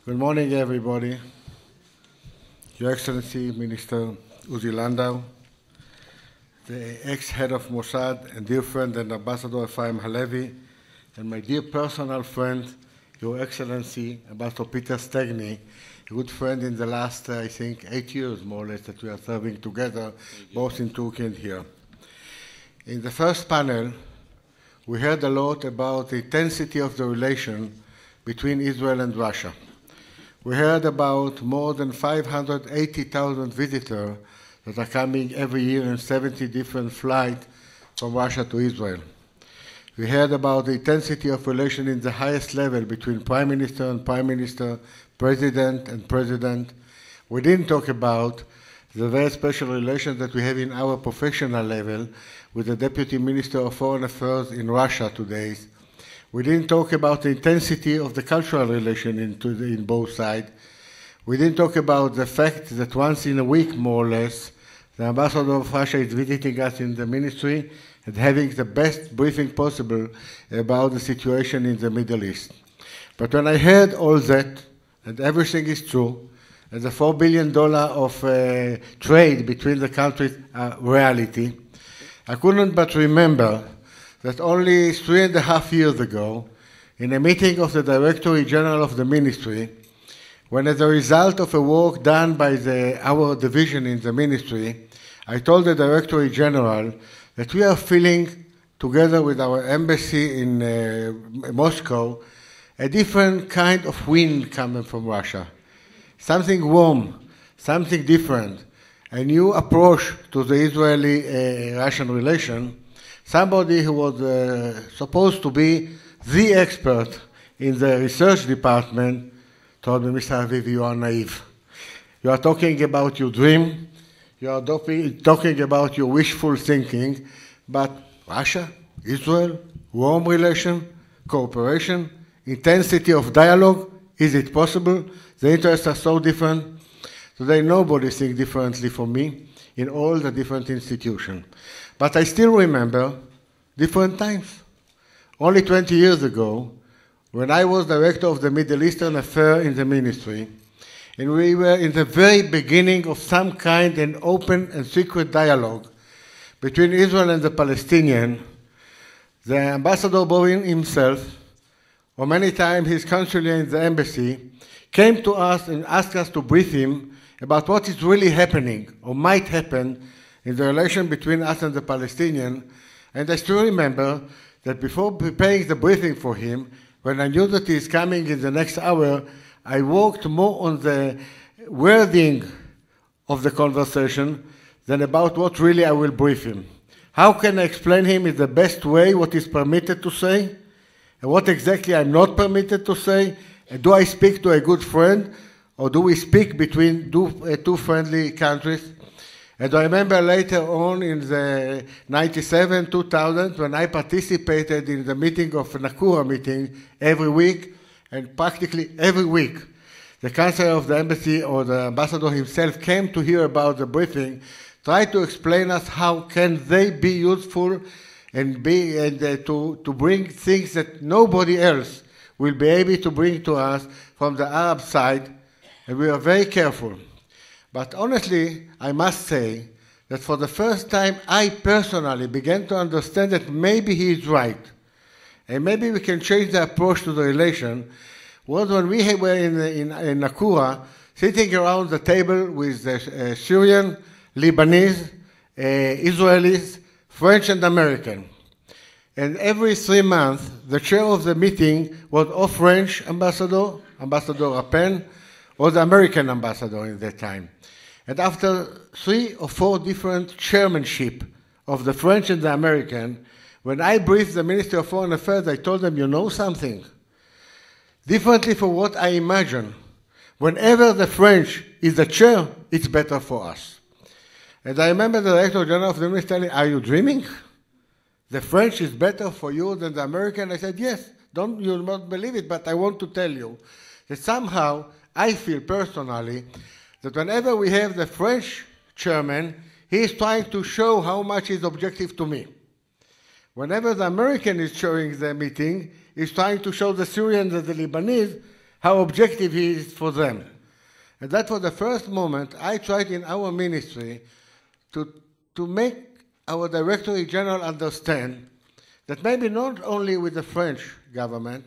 Good morning, everybody. Your Excellency, Minister Uzi Landau, the ex-head of Mossad and dear friend and Ambassador Efraim Halevy, and my dear personal friend, Your Excellency, Ambassador Petr Stegniy, a good friend in the last, I think, 8 years, more or less, that we are serving together, both in Turkey and here. In the first panel, we heard a lot about the intensity of the relation between Israel and Russia. We heard about more than 580,000 visitors that are coming every year in 70 different flights from Russia to Israel. We heard about the intensity of relation in the highest level between Prime Minister and Prime Minister, President and President. We didn't talk about the very special relations that we have in our professional level with the Deputy Minister of Foreign Affairs in Russia today. We didn't talk about the intensity of the cultural relation in both sides. We didn't talk about the fact that once in a week, more or less, the ambassador of Russia is visiting us in the ministry and having the best briefing possible about the situation in the Middle East. But when I heard all that, and everything is true, and the $4 billion of trade between the countries are reality, I couldn't but remember that only 3.5 years ago, in a meeting of the Directorate General of the Ministry, when as a result of a work done by our division in the Ministry, I told the Directorate General that we are feeling, together with our embassy in Moscow, a different kind of wind coming from Russia. Something warm, something different, a new approach to the Israeli-Russian relation. Somebody who was supposed to be the expert in the research department told me, Mr. Avivi, you are naive. You are talking about your dream, you are talking about your wishful thinking, but Russia, Israel, warm relation, cooperation, intensity of dialogue, is it possible? The interests are so different. Today nobody thinks differently from me in all the different institutions. But I still remember different times. Only 20 years ago, when I was director of the Middle Eastern Affairs in the ministry, and we were in the very beginning of some kind of open and secret dialogue between Israel and the Palestinians, the ambassador Bowen himself, or many times his consular in the embassy, came to us and asked us to brief him about what is really happening or might happen in the relation between us and the Palestinians. And I still remember that before preparing the briefing for him, when I knew that he is coming in the next hour, I worked more on the wording of the conversation than about what really I will brief him. How can I explain him in the best way what is permitted to say, and what exactly I'm not permitted to say, and do I speak to a good friend, or do we speak between two friendly countries? And I remember later on in the 97, 2000, when I participated in the meeting of Nakura meeting every week, and practically every week, the counselor of the embassy or the ambassador himself came to hear about the briefing, tried to explain us how can they be useful and to bring things that nobody else will be able to bring to us from the Arab side, and we are very careful. But honestly, I must say that for the first time, I personally began to understand that maybe he is right. And maybe we can change the approach to the relation. Was when we were in Nakura, sitting around the table with the Syrian, Lebanese, Israelis, French and American. And every 3 months, the chair of the meeting was or French ambassador, Ambassador Rapin, or the American ambassador in that time. And after 3 or 4 different chairmanship of the French and the American, when I briefed the Ministry of Foreign Affairs, I told them, you know something? Differently from what I imagine, whenever the French is the chair, it's better for us. And I remember the Director General of the Ministry telling, are you dreaming? The French is better for you than the American? I said, yes, you'll not believe it, but I want to tell you that somehow I feel personally that whenever we have the French chairman, he is trying to show how much is objective to me. Whenever the American is chairing the meeting, he's trying to show the Syrians and the Lebanese how objective he is for them. And that was the first moment I tried in our ministry to make our Directorate General understand that maybe not only with the French government,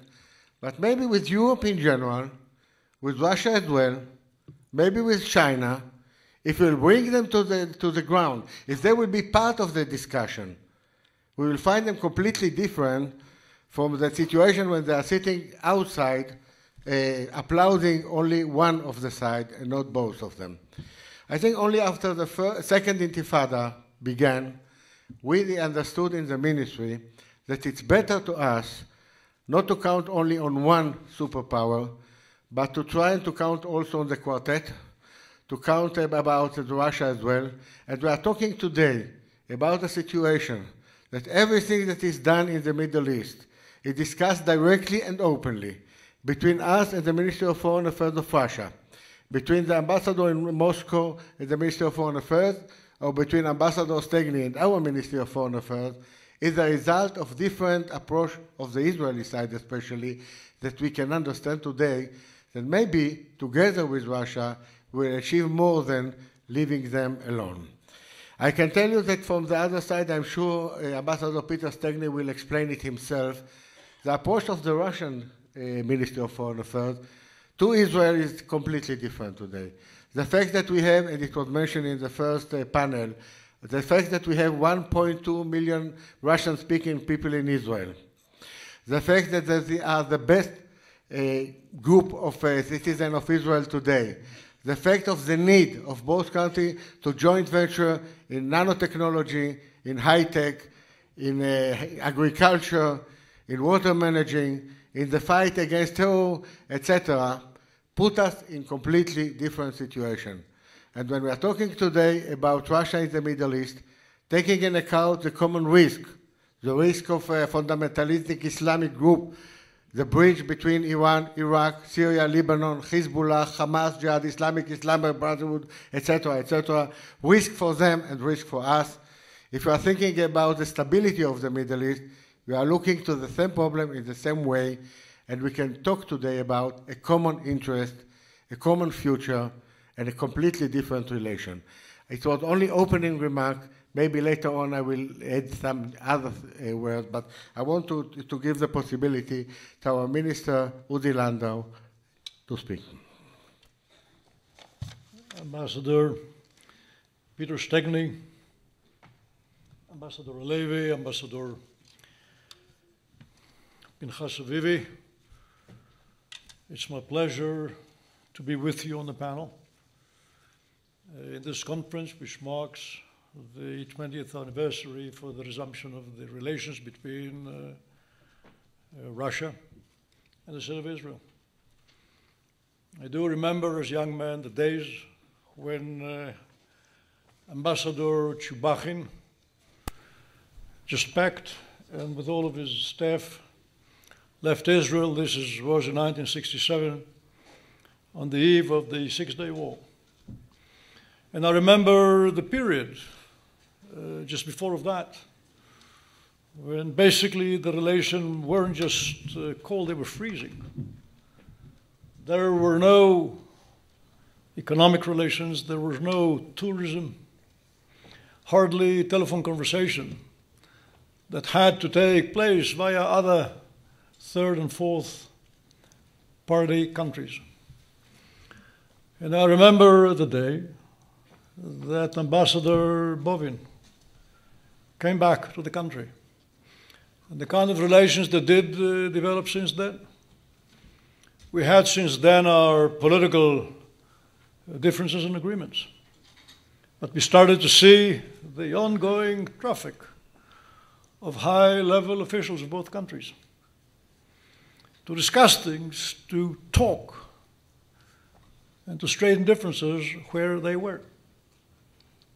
but maybe with Europe in general, with Russia as well, maybe with China, if we'll bring them to the ground, if they will be part of the discussion, we will find them completely different from the situation when they are sitting outside applauding only one of the side and not both of them. I think only after the second Intifada began, we understood in the ministry that it's better to us not to count only on one superpower, but to try to count also on the quartet, to count about Russia as well. And we are talking today about a situation that everything that is done in the Middle East is discussed directly and openly between us and the Ministry of Foreign Affairs of Russia, between the ambassador in Moscow and the Ministry of Foreign Affairs, or between Ambassador Stegniy and our Ministry of Foreign Affairs, is a result of different approach of the Israeli side especially, that we can understand today that maybe together with Russia we'll achieve more than leaving them alone. I can tell you that from the other side, I'm sure Ambassador Petr Stegniy will explain it himself, the approach of the Russian Ministry of Foreign Affairs to Israel is completely different today. The fact that we have, and it was mentioned in the first panel, the fact that we have 1.2 million Russian-speaking people in Israel, the fact that they are the best group of citizens of Israel today, the fact of the need of both countries to joint venture in nanotechnology, in high-tech, in agriculture, in water managing, in the fight against terror, etc., put us in completely different situation. And when we are talking today about Russia in the Middle East, taking into account the common risk, the risk of a fundamentalistic Islamic group, the bridge between Iran, Iraq, Syria, Lebanon, Hezbollah, Hamas, Jihad, Islamic Brotherhood, etc., risk for them and risk for us. If we are thinking about the stability of the Middle East, we are looking to the same problem in the same way, and we can talk today about a common interest, a common future, and a completely different relation. It was only opening remark. Maybe later on I will add some other words, but I want to give the possibility to our Minister, Landau, to speak. Ambassador Petr Stegniy, Ambassador Halevy, Ambassador Pinchas Avivi, it's my pleasure to be with you on the panel in this conference, which marks the 20th anniversary for the resumption of the relations between Russia and the State of Israel. I do remember as a young man the days when Ambassador Chubachin just packed and with all of his staff left Israel. This was in 1967 on the eve of the Six-Day War. And I remember the period just before of that, when basically the relations weren't just cold, they were freezing. There were no economic relations, there was no tourism, hardly telephone conversation that had to take place via other third and fourth party countries. And I remember the day that Ambassador Bovin came back to the country. And the kind of relations that did develop since then. We had since then our political differences and agreements. But we started to see the ongoing traffic of high-level officials of both countries to discuss things, to talk, and to straighten differences where they were.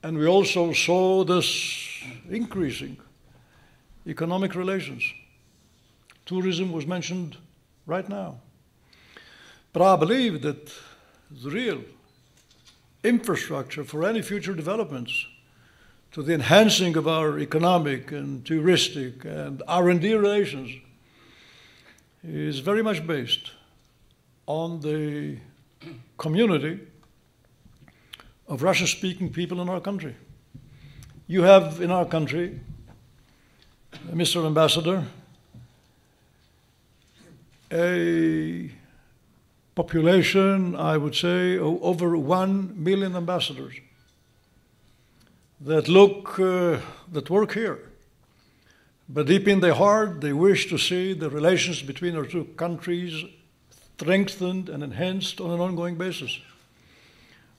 And we also saw this increasing economic relations. Tourism was mentioned right now. But I believe that the real infrastructure for any future developments to the enhancing of our economic and touristic and R&D relations is very much based on the community of Russian-speaking people in our country. You have in our country, Mr. Ambassador, a population, I would say, of over 1 million ambassadors that work here. But deep in their heart, they wish to see the relations between our two countries strengthened and enhanced on an ongoing basis.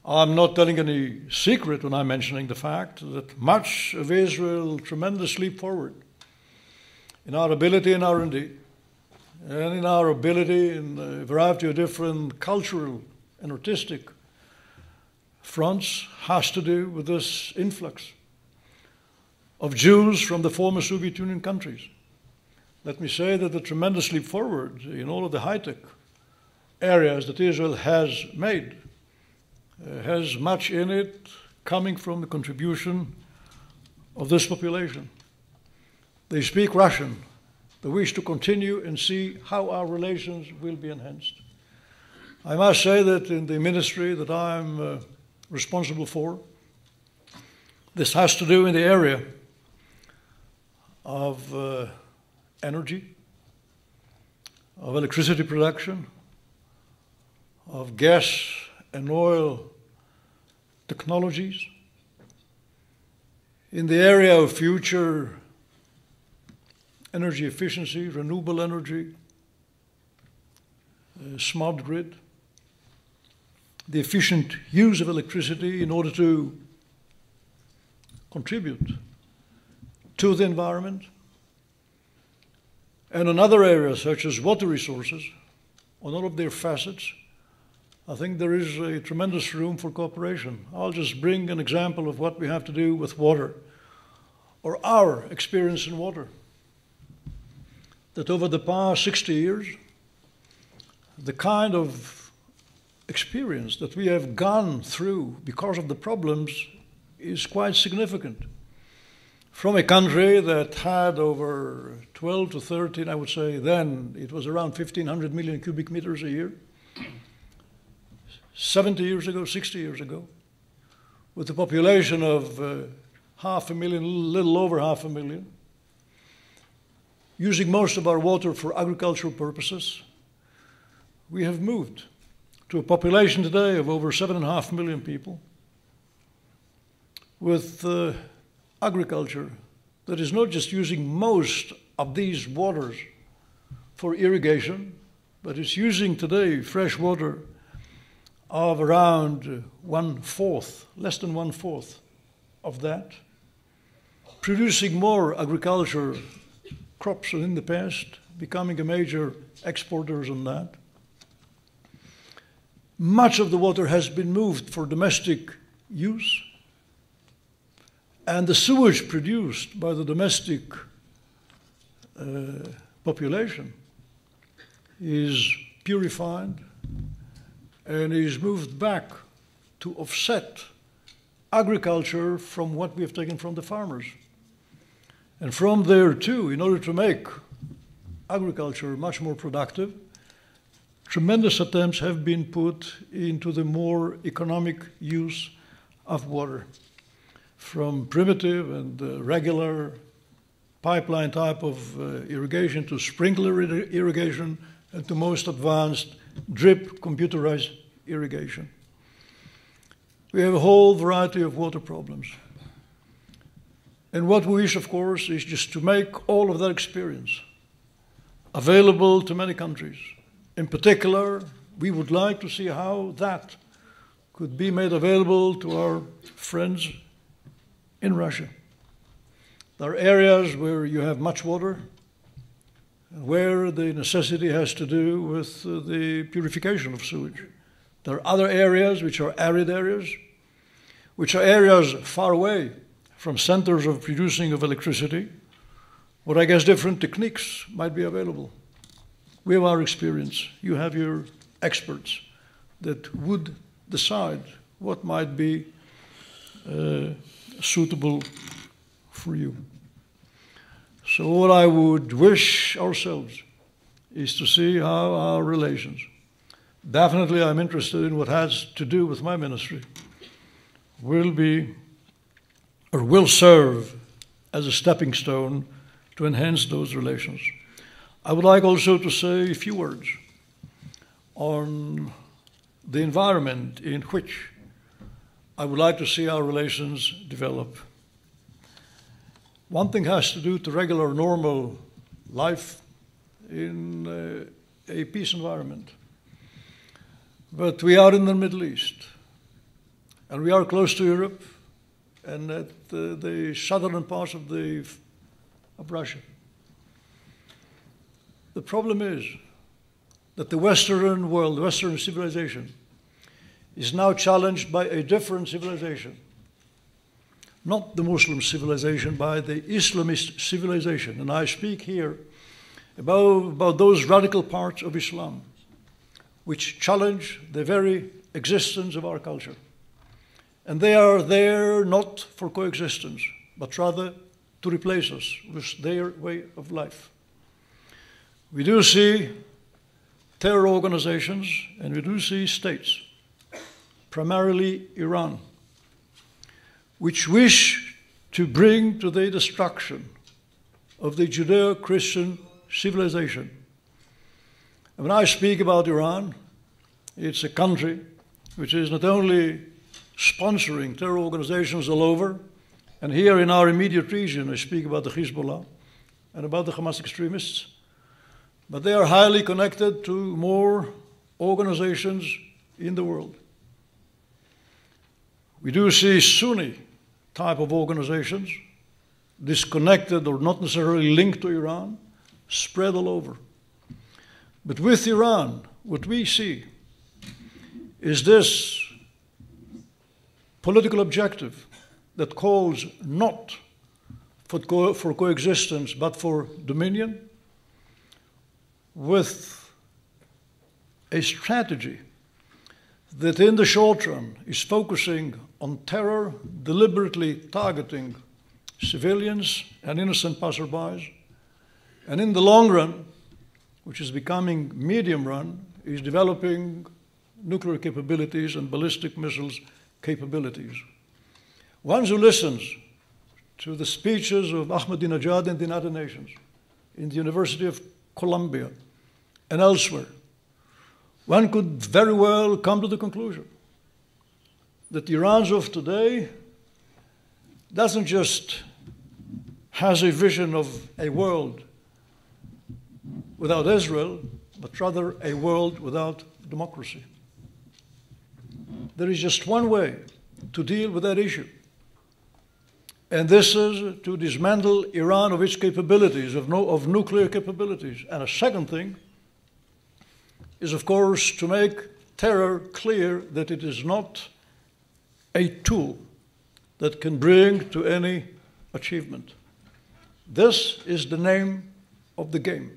I'm not telling any secret when I'm mentioning the fact that much of Israel's tremendous leap forward in our ability in R&D and in our ability in a variety of different cultural and artistic fronts has to do with this influx of Jews from the former Soviet Union countries. Let me say that the tremendous leap forward in all of the high-tech areas that Israel has made has much in it coming from the contribution of this population. They speak Russian. They wish to continue and see how our relations will be enhanced. I must say that in the ministry that I'm responsible for, this has to do in the area of energy, of electricity production, of gas and oil technologies, in the area of future energy efficiency, renewable energy, smart grid, the efficient use of electricity in order to contribute to the environment, and in other areas such as water resources, on all of their facets, I think there is a tremendous room for cooperation. I'll just bring an example of what we have to do with water, or our experience in water. That over the past 60 years, the kind of experience that we have gone through because of the problems is quite significant. From a country that had over 12 to 13, I would say then, it was around 1,500 million cubic meters a year, 70 years ago, 60 years ago, with a population of 500,000, little over 500,000, using most of our water for agricultural purposes, we have moved to a population today of over 7.5 million people with agriculture that is not just using most of these waters for irrigation, but it's using today fresh water of around 1/4, less than 1/4 of that, producing more agriculture crops than in the past, becoming a major exporters on that. Much of the water has been moved for domestic use, and the sewage produced by the domestic population is purified and is moved back to offset agriculture from what we have taken from the farmers. And from there too, in order to make agriculture much more productive, tremendous attempts have been put into the more economic use of water, from primitive and regular pipeline type of irrigation to sprinkler irrigation and to most advanced drip computerized irrigation. We have a whole variety of water problems. And what we wish, of course, is just to make all of that experience available to many countries. In particular, we would like to see how that could be made available to our friends in Russia. There are areas where you have much water, where the necessity has to do with the purification of sewage. There are other areas which are arid areas, which are areas far away from centers of producing of electricity, where I guess different techniques might be available. We have our experience. You have your experts that would decide what might be suitable for you. So what I would wish ourselves is to see how our relations definitely I'm interested in what has to do with my ministry, will serve as a stepping stone to enhance those relations. I would like also to say a few words on the environment in which I would like to see our relations develop. One thing has to do with regular, normal life in a peace environment. But we are in the Middle East, and we are close to Europe, and at the southern parts of Russia. The problem is that the Western world, the Western civilization, is now challenged by a different civilization. Not the Muslim civilization, by the Islamist civilization. And I speak here about those radical parts of Islam which challenge the very existence of our culture. And they are there not for coexistence, but rather to replace us with their way of life. We do see terror organizations, and we do see states, primarily Iran, which wish to bring to the destruction of the Judeo-Christian civilization. And when I speak about Iran, it's a country which is not only sponsoring terror organizations all over, and here in our immediate region I speak about the Hezbollah and about the Hamas extremists, but they are highly connected to more organizations in the world. We do see Sunni type of organizations, disconnected or not necessarily linked to Iran, spread all over. But with Iran, what we see is this political objective that calls not for coexistence but for dominion, with a strategy that in the short run is focusing on terror, deliberately targeting civilians and innocent passerbys, and in the long run, which is becoming medium run, is developing nuclear capabilities and ballistic missiles capabilities. One who listens to the speeches of Ahmadinejad in the United Nations, in the University of Columbia, and elsewhere, one could very well come to the conclusion that the Iran of today doesn't just has a vision of a world without Israel, but rather a world without democracy. There is just one way to deal with that issue, and this is to dismantle Iran of its capabilities, of nuclear capabilities. And a second thing is, of course, to make terror clear that it is not a tool that can bring to any achievement. This is the name of the game.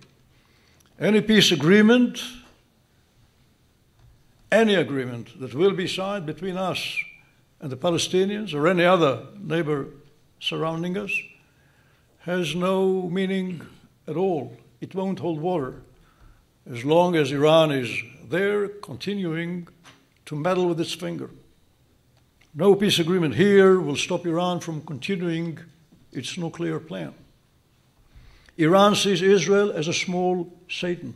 Any peace agreement, any agreement that will be signed between us and the Palestinians or any other neighbor surrounding us has no meaning at all. It won't hold water as long as Iran is there continuing to meddle with its finger. No peace agreement here will stop Iran from continuing its nuclear plan. Iran sees Israel as a small Satan.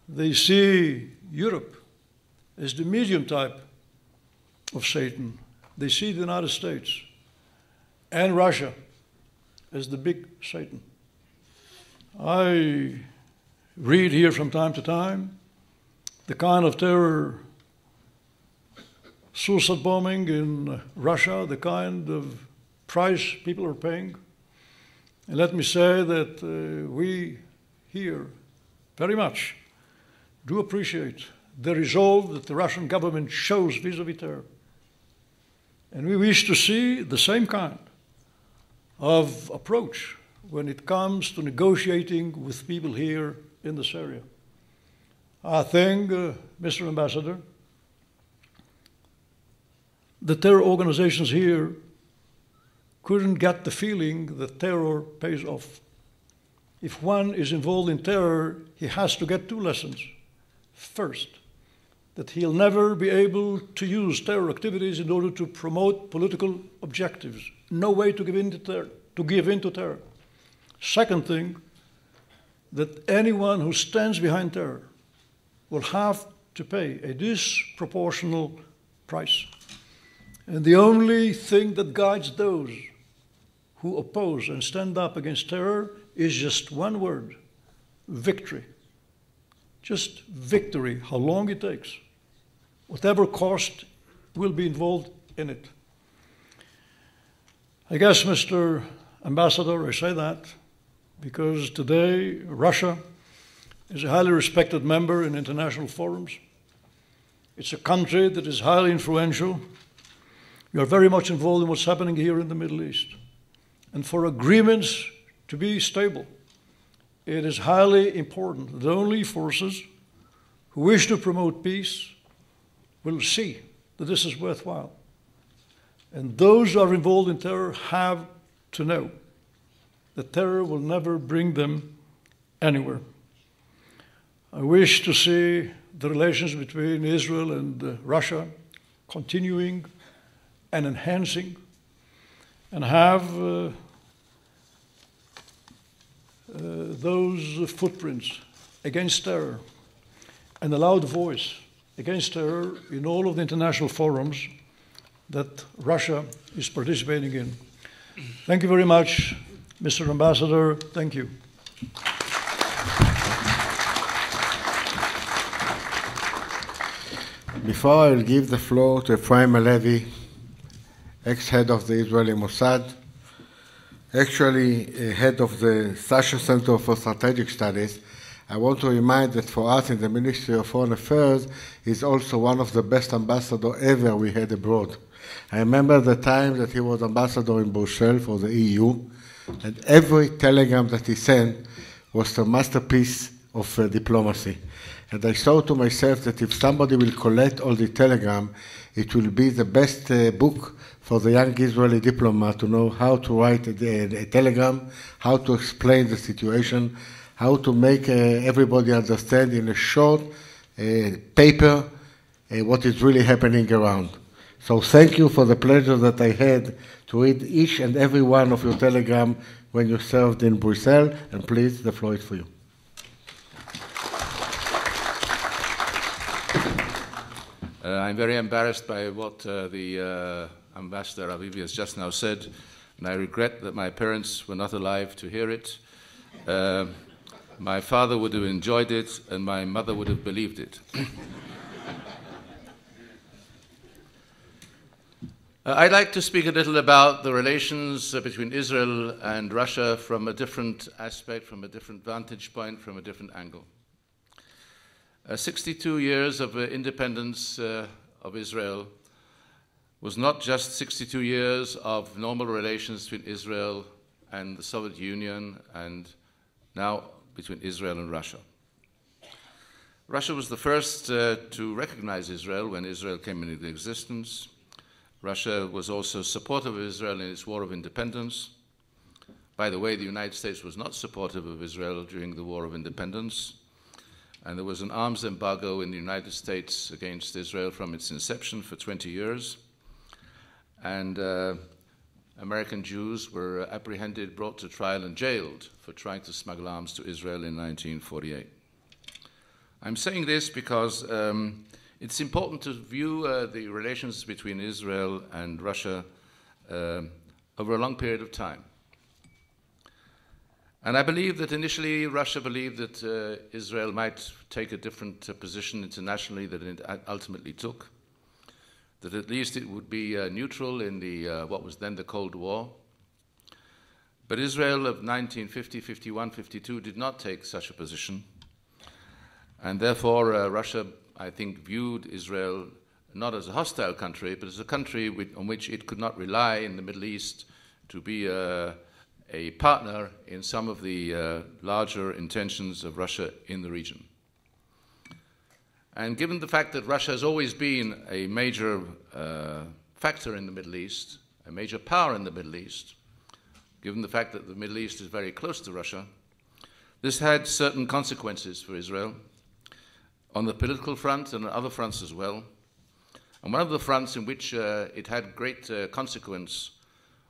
They see Europe as the medium type of Satan. They see the United States and Russia as the big Satan. I read here from time to time the kind of terror, suicide bombing in Russia, the kind of price people are paying. And let me say that we here very much do appreciate the resolve that the Russian government shows vis-à-vis terror. And we wish to see the same kind of approach when it comes to negotiating with people here in this area. I think, Mr. Ambassador, the terror organizations here couldn't get the feeling that terror pays off. If one is involved in terror, he has to get two lessons. First, that he'll never be able to use terror activities in order to promote political objectives. No way to give in to terror. Second thing, that anyone who stands behind terror will have to pay a disproportional price. And the only thing that guides those who oppose and stand up against terror is just one word: victory. Just victory, how long it takes. Whatever cost will be involved in it. I guess, Mr. Ambassador, I say that because today Russia is a highly respected member in international forums. It's a country that is highly influential. You are very much involved in what's happening here in the Middle East. And for agreements to be stable, it is highly important that only forces who wish to promote peace will see that this is worthwhile. And those who are involved in terror have to know that terror will never bring them anywhere. I wish to see the relations between Israel and Russia continuing and enhancing, and have those footprints against terror and a loud voice against terror in all of the international forums that Russia is participating in. Thank you very much, Mr. Ambassador. Thank you. Before I will give the floor to Efraim Halevy, ex-head of the Israeli Mossad, actually head of the Shasha Center for Strategic Studies, I want to remind that for us in the Ministry of Foreign Affairs, he's also one of the best ambassadors ever we had abroad. I remember the time that he was ambassador in Brussels for the EU, and every telegram that he sent was a masterpiece of diplomacy. And I thought to myself that if somebody will collect all the telegrams, it will be the best book for the young Israeli diplomat to know how to write a telegram, how to explain the situation, how to make everybody understand in a short paper what is really happening around. So thank you for the pleasure that I had to read each and every one of your telegrams when you served in Brussels, and please, the floor is for you. I'm very embarrassed by what the Ambassador Avivi has just now said, and I regret that my parents were not alive to hear it. My father would have enjoyed it, and my mother would have believed it. I'd like to speak a little about the relations between Israel and Russia from a different aspect, from a different vantage point, from a different angle. 62 years of independence of Israel was not just 62 years of normal relations between Israel and the Soviet Union, and now between Israel and Russia. Russia was the first to recognize Israel when Israel came into existence. Russia was also supportive of Israel in its war of independence. By the way, the United States was not supportive of Israel during the war of independence, and there was an arms embargo in the United States against Israel from its inception for 20 years. And American Jews were apprehended, brought to trial, and jailed for trying to smuggle arms to Israel in 1948. I'm saying this because it's important to view the relations between Israel and Russia over a long period of time. And I believe that initially Russia believed that Israel might take a different position internationally than it ultimately took, that at least it would be neutral in the what was then the Cold War. But Israel of 1950, 51, 52 did not take such a position. And therefore Russia, I think, viewed Israel not as a hostile country, but as a country on which it could not rely in the Middle East to be a partner in some of the larger intentions of Russia in the region. And given the fact that Russia has always been a major factor in the Middle East, a major power in the Middle East, given the fact that the Middle East is very close to Russia, this had certain consequences for Israel. on the political front and on other fronts as well. And one of the fronts in which it had great consequence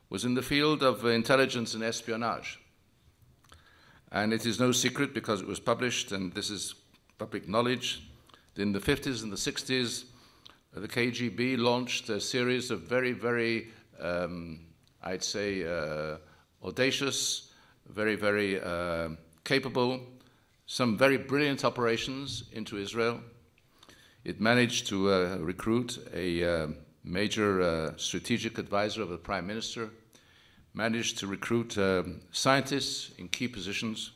was in the field of intelligence and espionage. And it is no secret, because it was published, and this is public knowledge, that in the 50s and the 60s, the KGB launched a series of very, very, I'd say, audacious, very, very capable, some very brilliant operations into Israel. It managed to recruit a major strategic advisor of the Prime Minister, managed to recruit scientists in key positions.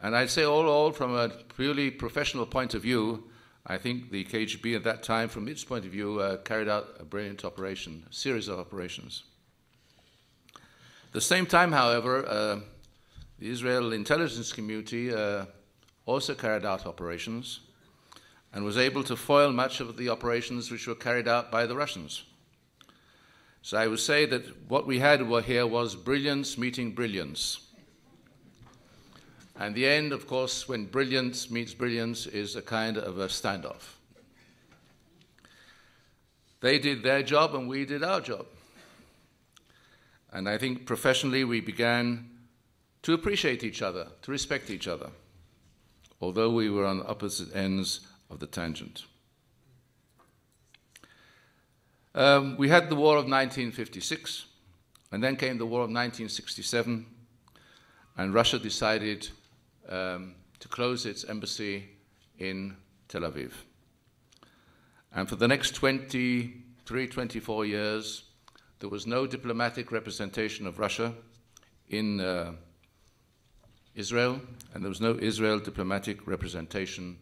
And I'd say all from a purely professional point of view, I think the KGB at that time, from its point of view, carried out a brilliant operation, a series of operations. At the same time, however, the Israel intelligence community also carried out operations and was able to foil much of the operations which were carried out by the Russians. So I would say that what we had here was brilliance meeting brilliance. And the end, of course, when brilliance meets brilliance, is a kind of a standoff. They did their job and we did our job. And I think professionally we began to appreciate each other, to respect each other, although we were on opposite ends of the tangent. We had the war of 1956, and then came the war of 1967, and Russia decided to close its embassy in Tel Aviv. And for the next 23, 24 years, there was no diplomatic representation of Russia in Israel, and there was no Israel diplomatic representation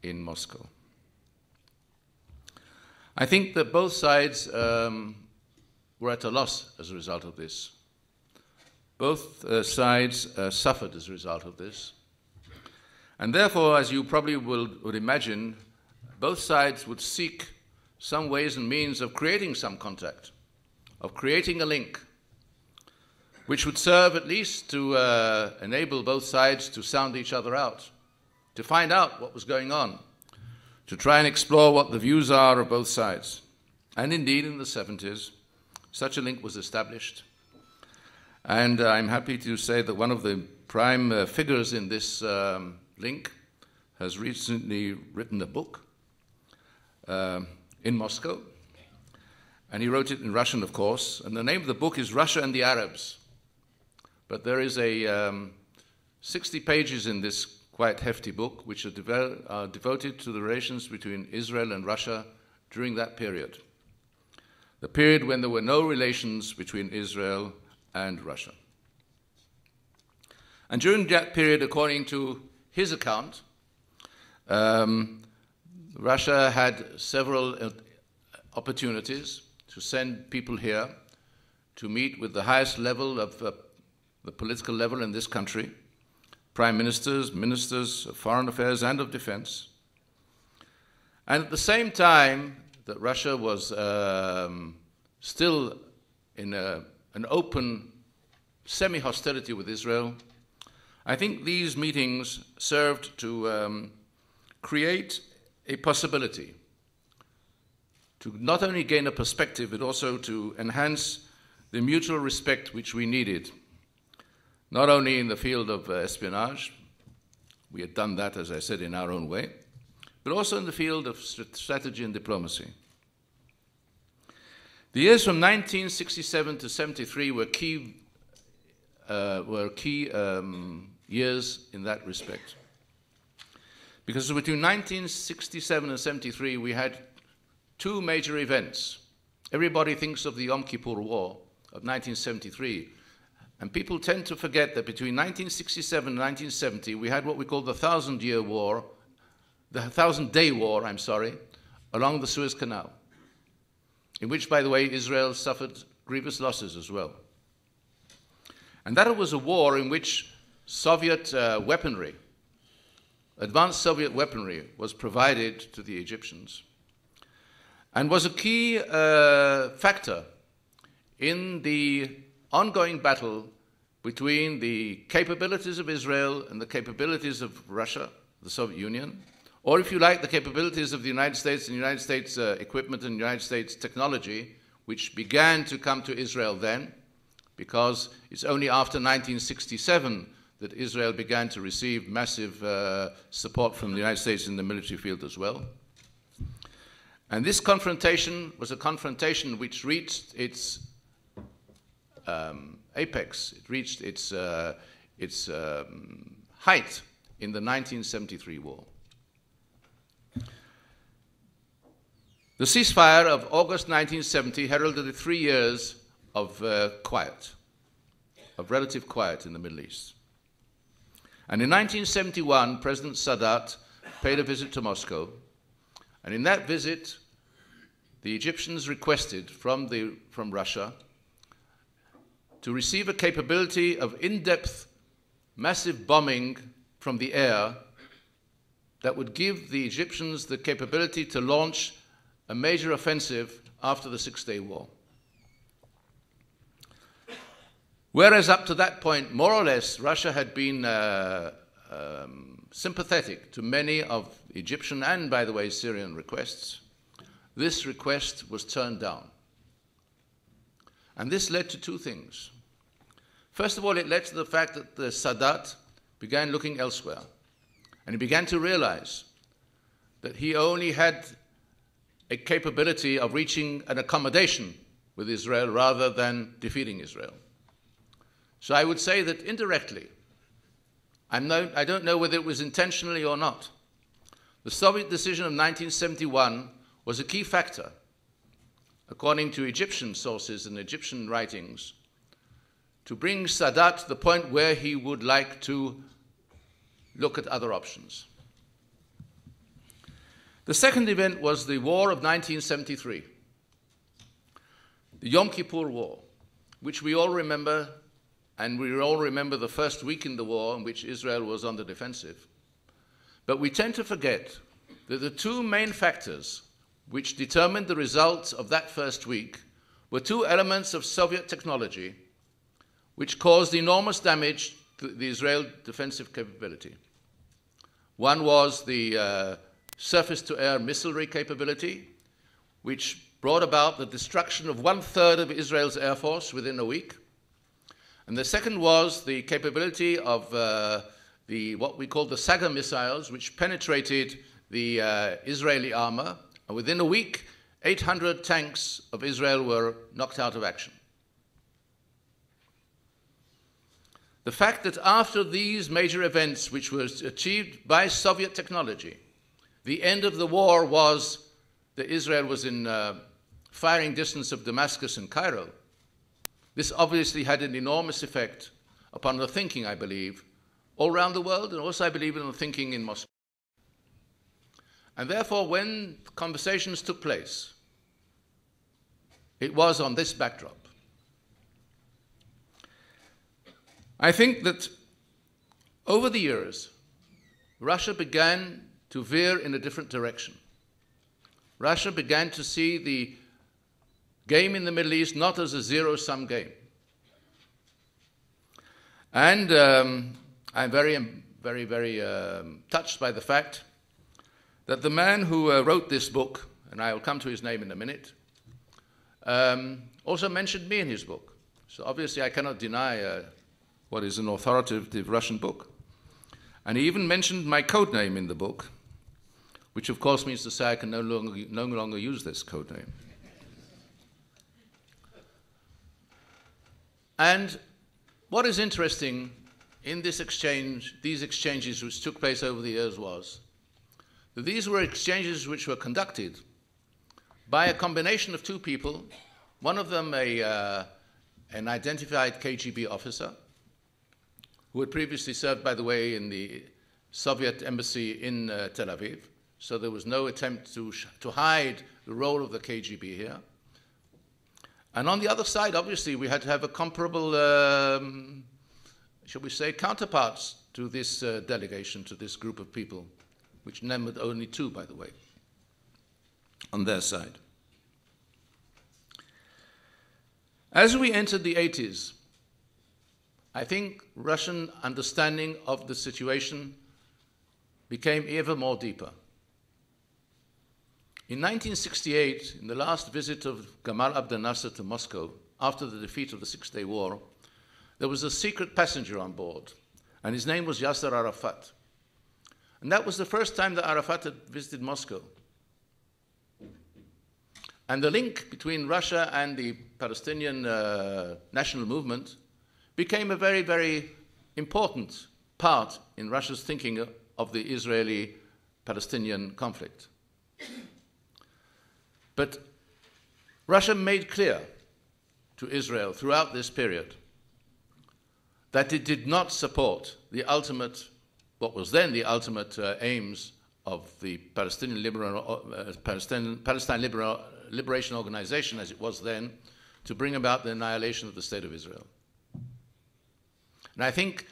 in Moscow. I think that both sides were at a loss as a result of this. Both sides suffered as a result of this. And therefore, as you probably would imagine, both sides would seek some ways and means of creating some contact, of creating a link, which would serve at least to enable both sides to sound each other out, to find out what was going on, to try and explore what the views are of both sides. And indeed, in the 70s, such a link was established. And I'm happy to say that one of the prime figures in this link has recently written a book in Moscow. And he wrote it in Russian, of course. And the name of the book is Russia and the Arabs. But there is a 60 pages in this quite hefty book, which are devoted to the relations between Israel and Russia during that period. The period when there were no relations between Israel and Russia. And during that period, according to his account, Russia had several opportunities to send people here to meet with the highest level of the political level in this country, prime ministers, ministers of foreign affairs and of defense. And at the same time that Russia was still in an open semi-hostility with Israel, I think these meetings served to create a possibility to not only gain a perspective, but also to enhance the mutual respect which we needed, not only in the field of espionage, we had done that, as I said, in our own way, but also in the field of strategy and diplomacy. The years from 1967 to 73 were key years in that respect. Because between 1967 and 73, we had two major events. Everybody thinks of the Yom Kippur War of 1973, and people tend to forget that between 1967 and 1970, we had what we call the 1,000-year war, the 1,000-day war, along the Suez Canal, in which, by the way, Israel suffered grievous losses as well. And that was a war in which Soviet weaponry, advanced Soviet weaponry, was provided to the Egyptians and was a key factor in the ongoing battle between the capabilities of Israel and the capabilities of Russia the Soviet Union, or if you like, the capabilities of the United States and United States equipment and United States technology, which began to come to Israel then, because it's only after 1967 that Israel began to receive massive support from the United States in the military field as well. And this confrontation was a confrontation which reached its apex. It reached its height in the 1973 war. The ceasefire of August 1970 heralded 3 years of quiet, of relative quiet in the Middle East. And in 1971, President Sadat paid a visit to Moscow, and in that visit, the Egyptians requested from Russia to receive a capability of in-depth, massive bombing from the air that would give the Egyptians the capability to launch a major offensive after the Six-Day War. Whereas up to that point, more or less, Russia had been sympathetic to many of Egyptian and, by the way, Syrian requests, this request was turned down. And this led to two things. First of all, it led to the fact that the Sadat began looking elsewhere, and he began to realize that he only had a capability of reaching an accommodation with Israel rather than defeating Israel. So I would say that indirectly, I don't know whether it was intentionally or not, the Soviet decision of 1971 was a key factor, according to Egyptian sources and Egyptian writings, to bring Sadat to the point where he would like to look at other options. The second event was the war of 1973, the Yom Kippur War, which we all remember, and we all remember the first week in the war in which Israel was on the defensive. But we tend to forget that the two main factors which determined the results of that first week were two elements of Soviet technology which caused enormous damage to the Israel defensive capability. One was the surface-to-air missilery capability, which brought about the destruction of 1/3 of Israel's air force within a week. And the second was the capability of what we call the Saga missiles, which penetrated the Israeli armor. And within a week, 800 tanks of Israel were knocked out of action. The fact that after these major events, which were achieved by Soviet technology, the end of the war was that Israel was in firing distance of Damascus and Cairo. This obviously had an enormous effect upon the thinking, I believe, all around the world, and also, I believe, in the thinking in Moscow. And therefore, when conversations took place, it was on this backdrop. I think that over the years, Russia began to veer in a different direction. Russia began to see the game in the Middle East not as a zero-sum game. And I'm very touched by the fact that the man who wrote this book, and I will come to his name in a minute, also mentioned me in his book. So obviously I cannot deny what is an authoritative Russian book. And he even mentioned my code name in the book, which of course means to say I can no longer use this code name. And what is interesting in this exchange, these exchanges which took place over the years, was that these were exchanges which were conducted by a combination of two people, one of them an identified KGB officer, who had previously served, by the way, in the Soviet embassy in Tel Aviv, so there was no attempt to hide the role of the KGB here. And on the other side, obviously, we had to have a comparable, shall we say, counterparts to this delegation, to this group of people, which numbered only two, by the way, on their side. As we entered the 80s, I think Russian understanding of the situation became ever more deeper. In 1968, in the last visit of Gamal Abdel Nasser to Moscow, after the defeat of the Six-Day War, there was a secret passenger on board, and his name was Yasser Arafat. And that was the first time that Arafat had visited Moscow. And the link between Russia and the Palestinian national movement became a very, very important part in Russia's thinking of the Israeli-Palestinian conflict. But Russia made clear to Israel throughout this period that it did not support the ultimate, what was then the ultimate aims of the Palestine Liberation Organization, as it was then, to bring about the annihilation of the State of Israel. And I think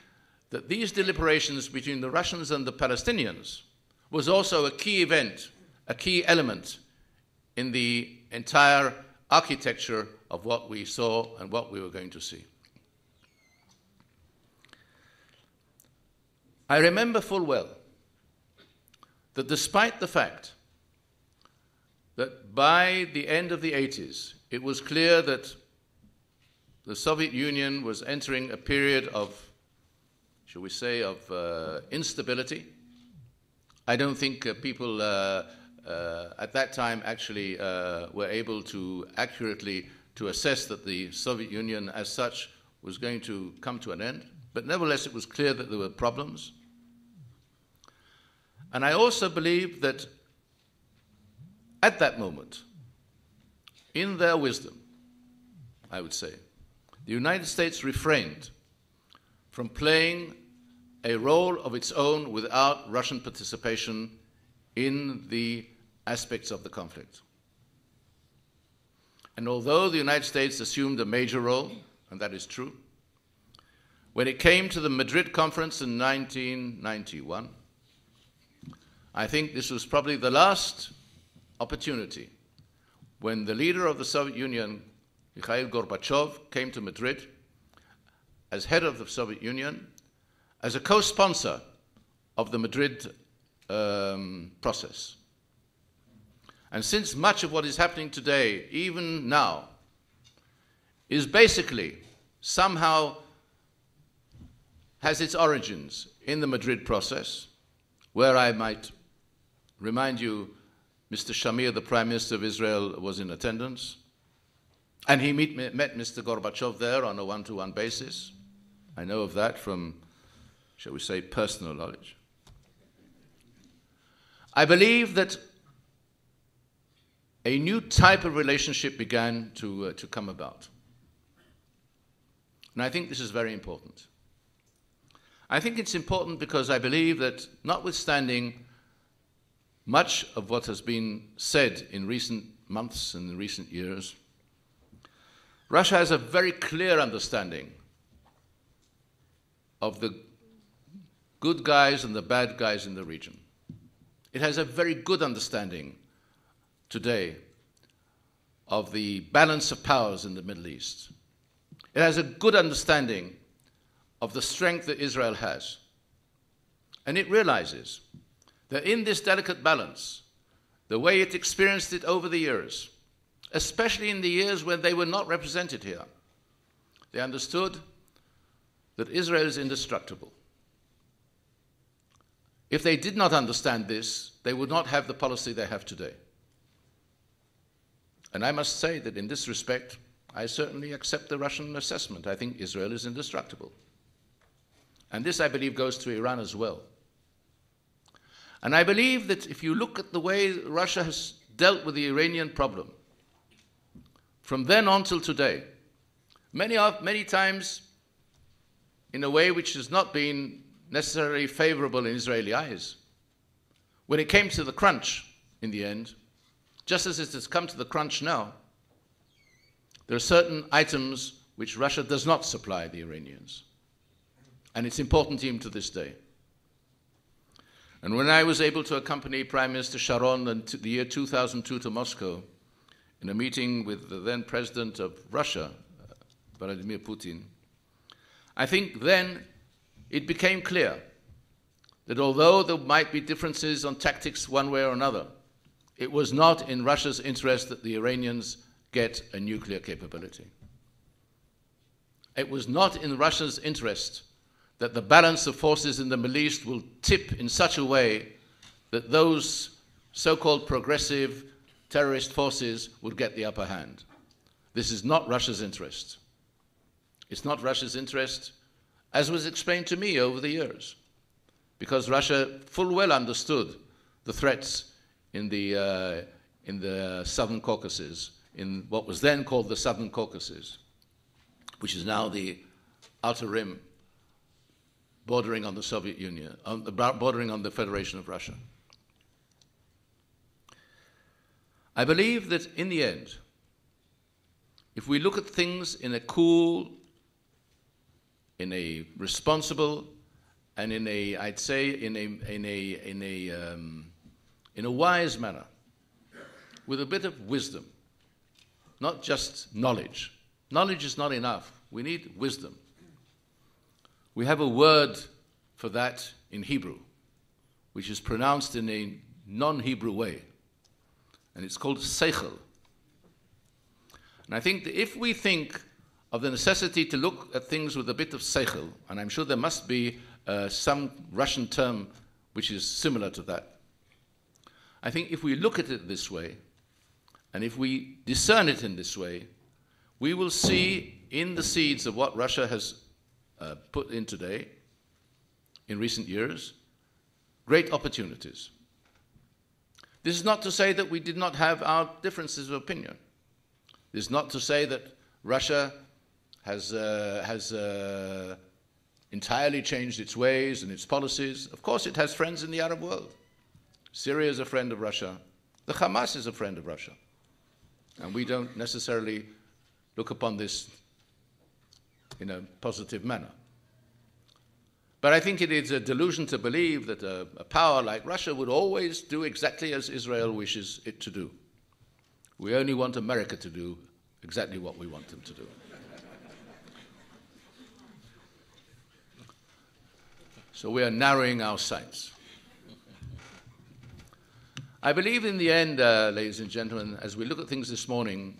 that these deliberations between the Russians and the Palestinians was also a key event, a key element in the entire architecture of what we saw and what we were going to see. I remember full well that despite the fact that by the end of the 80s, it was clear that the Soviet Union was entering a period of, shall we say, of instability. I don't think people at that time actually were able to accurately to assess that the Soviet Union as such was going to come to an end. But nevertheless, it was clear that there were problems. And I also believe that at that moment, in their wisdom, I would say, the United States refrained from playing a role of its own without Russian participation in the aspects of the conflict. And although the United States assumed a major role, and that is true, when it came to the Madrid conference in 1991, I think this was probably the last opportunity when the leader of the Soviet Union, Mikhail Gorbachev, came to Madrid as head of the Soviet Union, as a co-sponsor of the Madrid process. And since much of what is happening today, even now, is basically somehow has its origins in the Madrid process, where I might remind you, Mr. Shamir, the Prime Minister of Israel, was in attendance, and he met Mr. Gorbachev there on a one-to-one basis. I know of that from, shall we say, personal knowledge. I believe that a new type of relationship began to come about. And I think this is very important. I think it's important because I believe that notwithstanding much of what has been said in recent months and in recent years, Russia has a very clear understanding of the good guys and the bad guys in the region. It has a very good understanding today of the balance of powers in the Middle East. It has a good understanding of the strength that Israel has. And it realizes that in this delicate balance, the way it experienced it over the years, especially in the years when they were not represented here, they understood that Israel is indestructible. If they did not understand this, they would not have the policy they have today. And I must say that in this respect, I certainly accept the Russian assessment. I think Israel is indestructible. And this, I believe, goes to Iran as well. And I believe that if you look at the way Russia has dealt with the Iranian problem, from then on till today, many times in a way which has not been necessarily favorable in Israeli eyes, when it came to the crunch in the end, just as it has come to the crunch now, there are certain items which Russia does not supply the Iranians. And it's important to him to this day. And when I was able to accompany Prime Minister Sharon in the year 2002 to Moscow, in a meeting with the then President of Russia, Vladimir Putin, I think then it became clear that although there might be differences on tactics one way or another, it was not in Russia's interest that the Iranians get a nuclear capability. It was not in Russia's interest that the balance of forces in the Middle East will tip in such a way that those so-called progressive terrorist forces would get the upper hand. This is not Russia's interest. It's not Russia's interest, as was explained to me over the years, because Russia full well understood the threats in the Southern Caucasus, in what was then called the Southern Caucasus, which is now the outer rim bordering on the Soviet Union, bordering on the Federation of Russia. I believe that in the end, if we look at things in a cool, in a responsible, and in a, I'd say, in a wise manner, with a bit of wisdom, not just knowledge. Knowledge is not enough. We need wisdom. We have a word for that in Hebrew, which is pronounced in a non-Hebrew way, and it's called seichel. And I think that if we think of the necessity to look at things with a bit of seichel, and I'm sure there must be some Russian term which is similar to that, I think if we look at it this way, and if we discern it in this way, we will see in the seeds of what Russia has put in today, in recent years, great opportunities. This is not to say that we did not have our differences of opinion. This is not to say that Russia has entirely changed its ways and its policies. Of course, it has friends in the Arab world. Syria is a friend of Russia. The Hamas is a friend of Russia. And we don't necessarily look upon this in a positive manner. But I think it is a delusion to believe that a power like Russia would always do exactly as Israel wishes it to do. We only want America to do exactly what we want them to do. So we are narrowing our sights. I believe in the end, ladies and gentlemen, as we look at things this morning,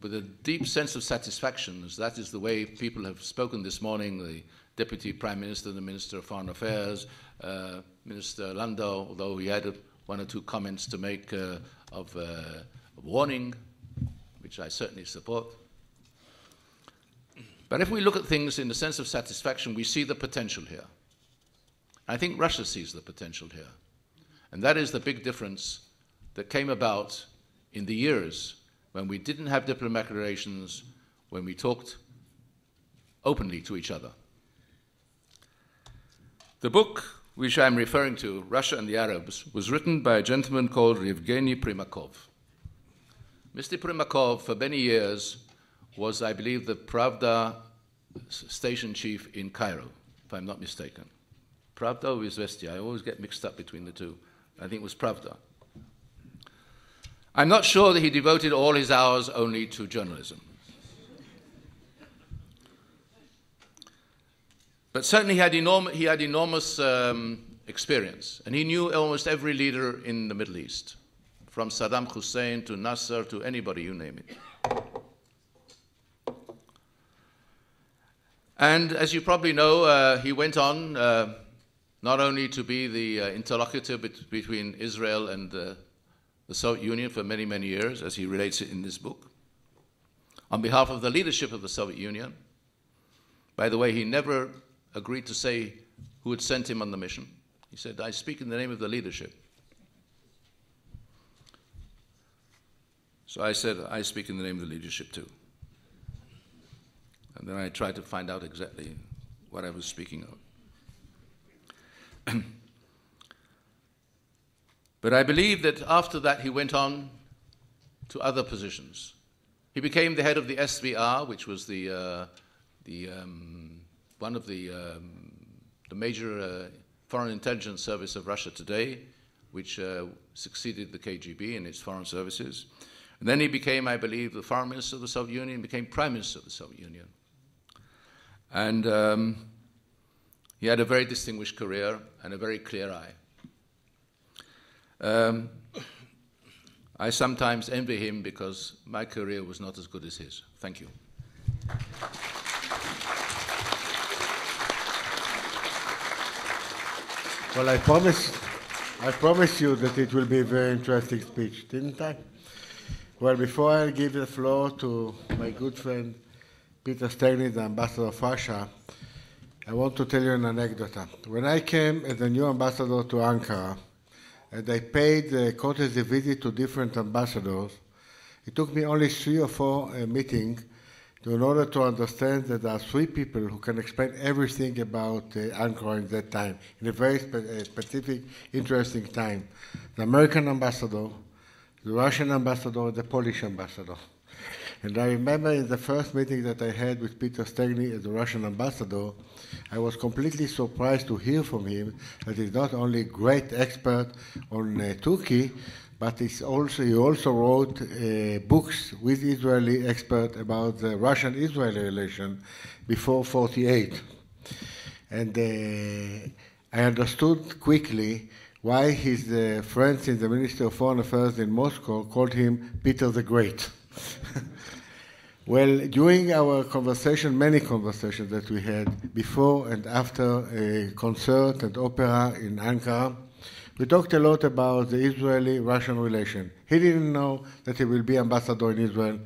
with a deep sense of satisfaction, as that is the way people have spoken this morning, the Deputy Prime Minister, the Minister of Foreign Affairs, Minister Landau, although he had one or two comments to make of warning, which I certainly support. But if we look at things in the sense of satisfaction, we see the potential here. I think Russia sees the potential here. And that is the big difference that came about in the years when we didn't have diplomatic relations, when we talked openly to each other. The book which I'm referring to, Russia and the Arabs, was written by a gentleman called Yevgeny Primakov. Mr. Primakov, for many years, was, I believe, the Pravda station chief in Cairo, if I'm not mistaken. Pravda or Izvestia? I always get mixed up between the two. I think it was Pravda. I'm not sure that he devoted all his hours only to journalism. But certainly he had enormous experience, and he knew almost every leader in the Middle East, from Saddam Hussein to Nasser to anybody, you name it. And as you probably know, he went on not only to be the interlocutor between Israel and the Soviet Union for many, many years, as he relates it in this book, on behalf of the leadership of the Soviet Union. By the way, he never agreed to say who had sent him on the mission. He said, I speak in the name of the leadership. So I said, I speak in the name of the leadership too. And then I tried to find out exactly what I was speaking of. But I believe that after that he went on to other positions. He became the head of the SVR, which was one of the major foreign intelligence service of Russia today, which succeeded the KGB in its foreign services. And then he became, I believe, the foreign minister of the Soviet Union, became prime minister of the Soviet Union. And He had a very distinguished career and a very clear eye. I sometimes envy him because my career was not as good as his. Thank you. Well, I promised you that it will be a very interesting speech, didn't I? Well, before I give the floor to my good friend Peter Stegniy, the ambassador of Russia, I want to tell you an anecdote. When I came as a new ambassador to Ankara, and I paid a courtesy visit to different ambassadors, it took me only 3 or 4 meetings in order to understand that there are 3 people who can explain everything about Ankara in that time, in a very specific, interesting time. The American ambassador, the Russian ambassador, and the Polish ambassador. And I remember in the first meeting that I had with Peter Stegniy as the Russian ambassador, I was completely surprised to hear from him that he's not only a great expert on Turkey, but he also wrote books with Israeli experts about the Russian-Israeli relation before 1948. And I understood quickly why his friends in the Ministry of Foreign Affairs in Moscow called him Peter the Great. Well, during our conversation, many conversations that we had before and after a concert and opera in Ankara, we talked a lot about the Israeli-Russian relation. He didn't know that he will be ambassador in Israel.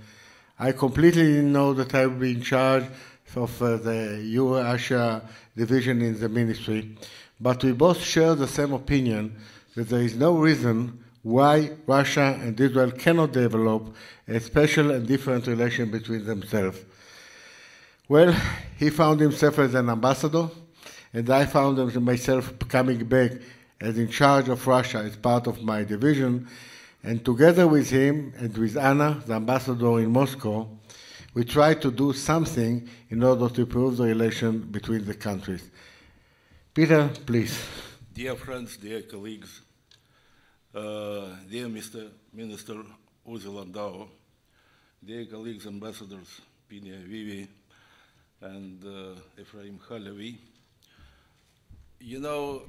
I completely didn't know that I would be in charge of the Eurasia division in the ministry. But we both share the same opinion that there is no reason why Russia and Israel cannot develop a special and different relation between themselves. Well, he found himself as an ambassador, and I found myself coming back as in charge of Russia as part of my division, and together with him and with Anna, the ambassador in Moscow, we tried to do something in order to improve the relation between the countries. Peter, please. Dear friends, dear colleagues, dear Mr. Minister Uzi Landau, dear colleagues, ambassadors Pinchas, Avivi, and Efraim Halevy, you know,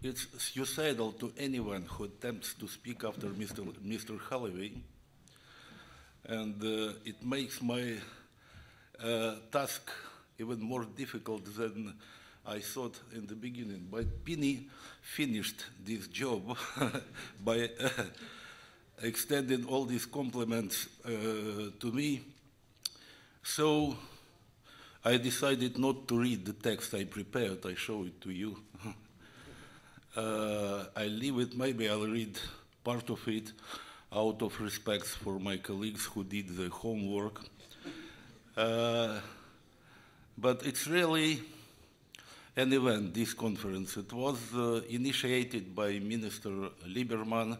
it's suicidal to anyone who attempts to speak after Mr. Halevy, and it makes my task even more difficult than I thought in the beginning. But Pinchas finished this job by extending all these compliments to me. So I decided not to read the text I prepared. I show it to you. I leave it. Maybe I'll read part of it out of respect for my colleagues who did the homework. But it's really an event, this conference. It was initiated by Minister Lieberman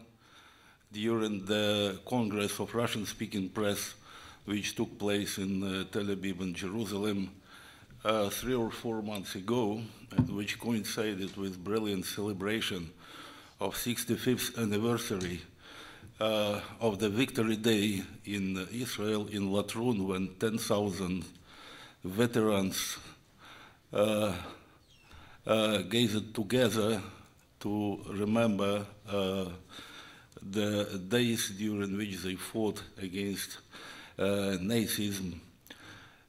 during the Congress of Russian-speaking press, which took place in Tel Aviv and Jerusalem 3 or 4 months ago, which coincided with brilliant celebration of 65th anniversary of the Victory Day in Israel, in Latrun, when 10,000 veterans gathered together to remember the days during which they fought against Nazism.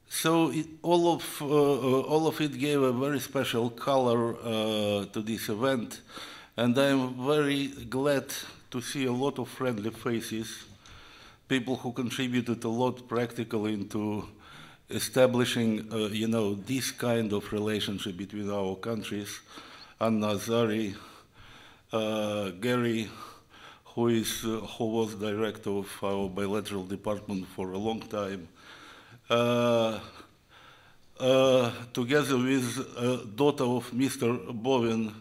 So all of it gave a very special color to this event, and I'm very glad to see a lot of friendly faces, people who contributed a lot practically into establishing, this kind of relationship between our countries. Anna Azari, Gary, who was director of our bilateral department for a long time, together with daughter of Mr. Bovin,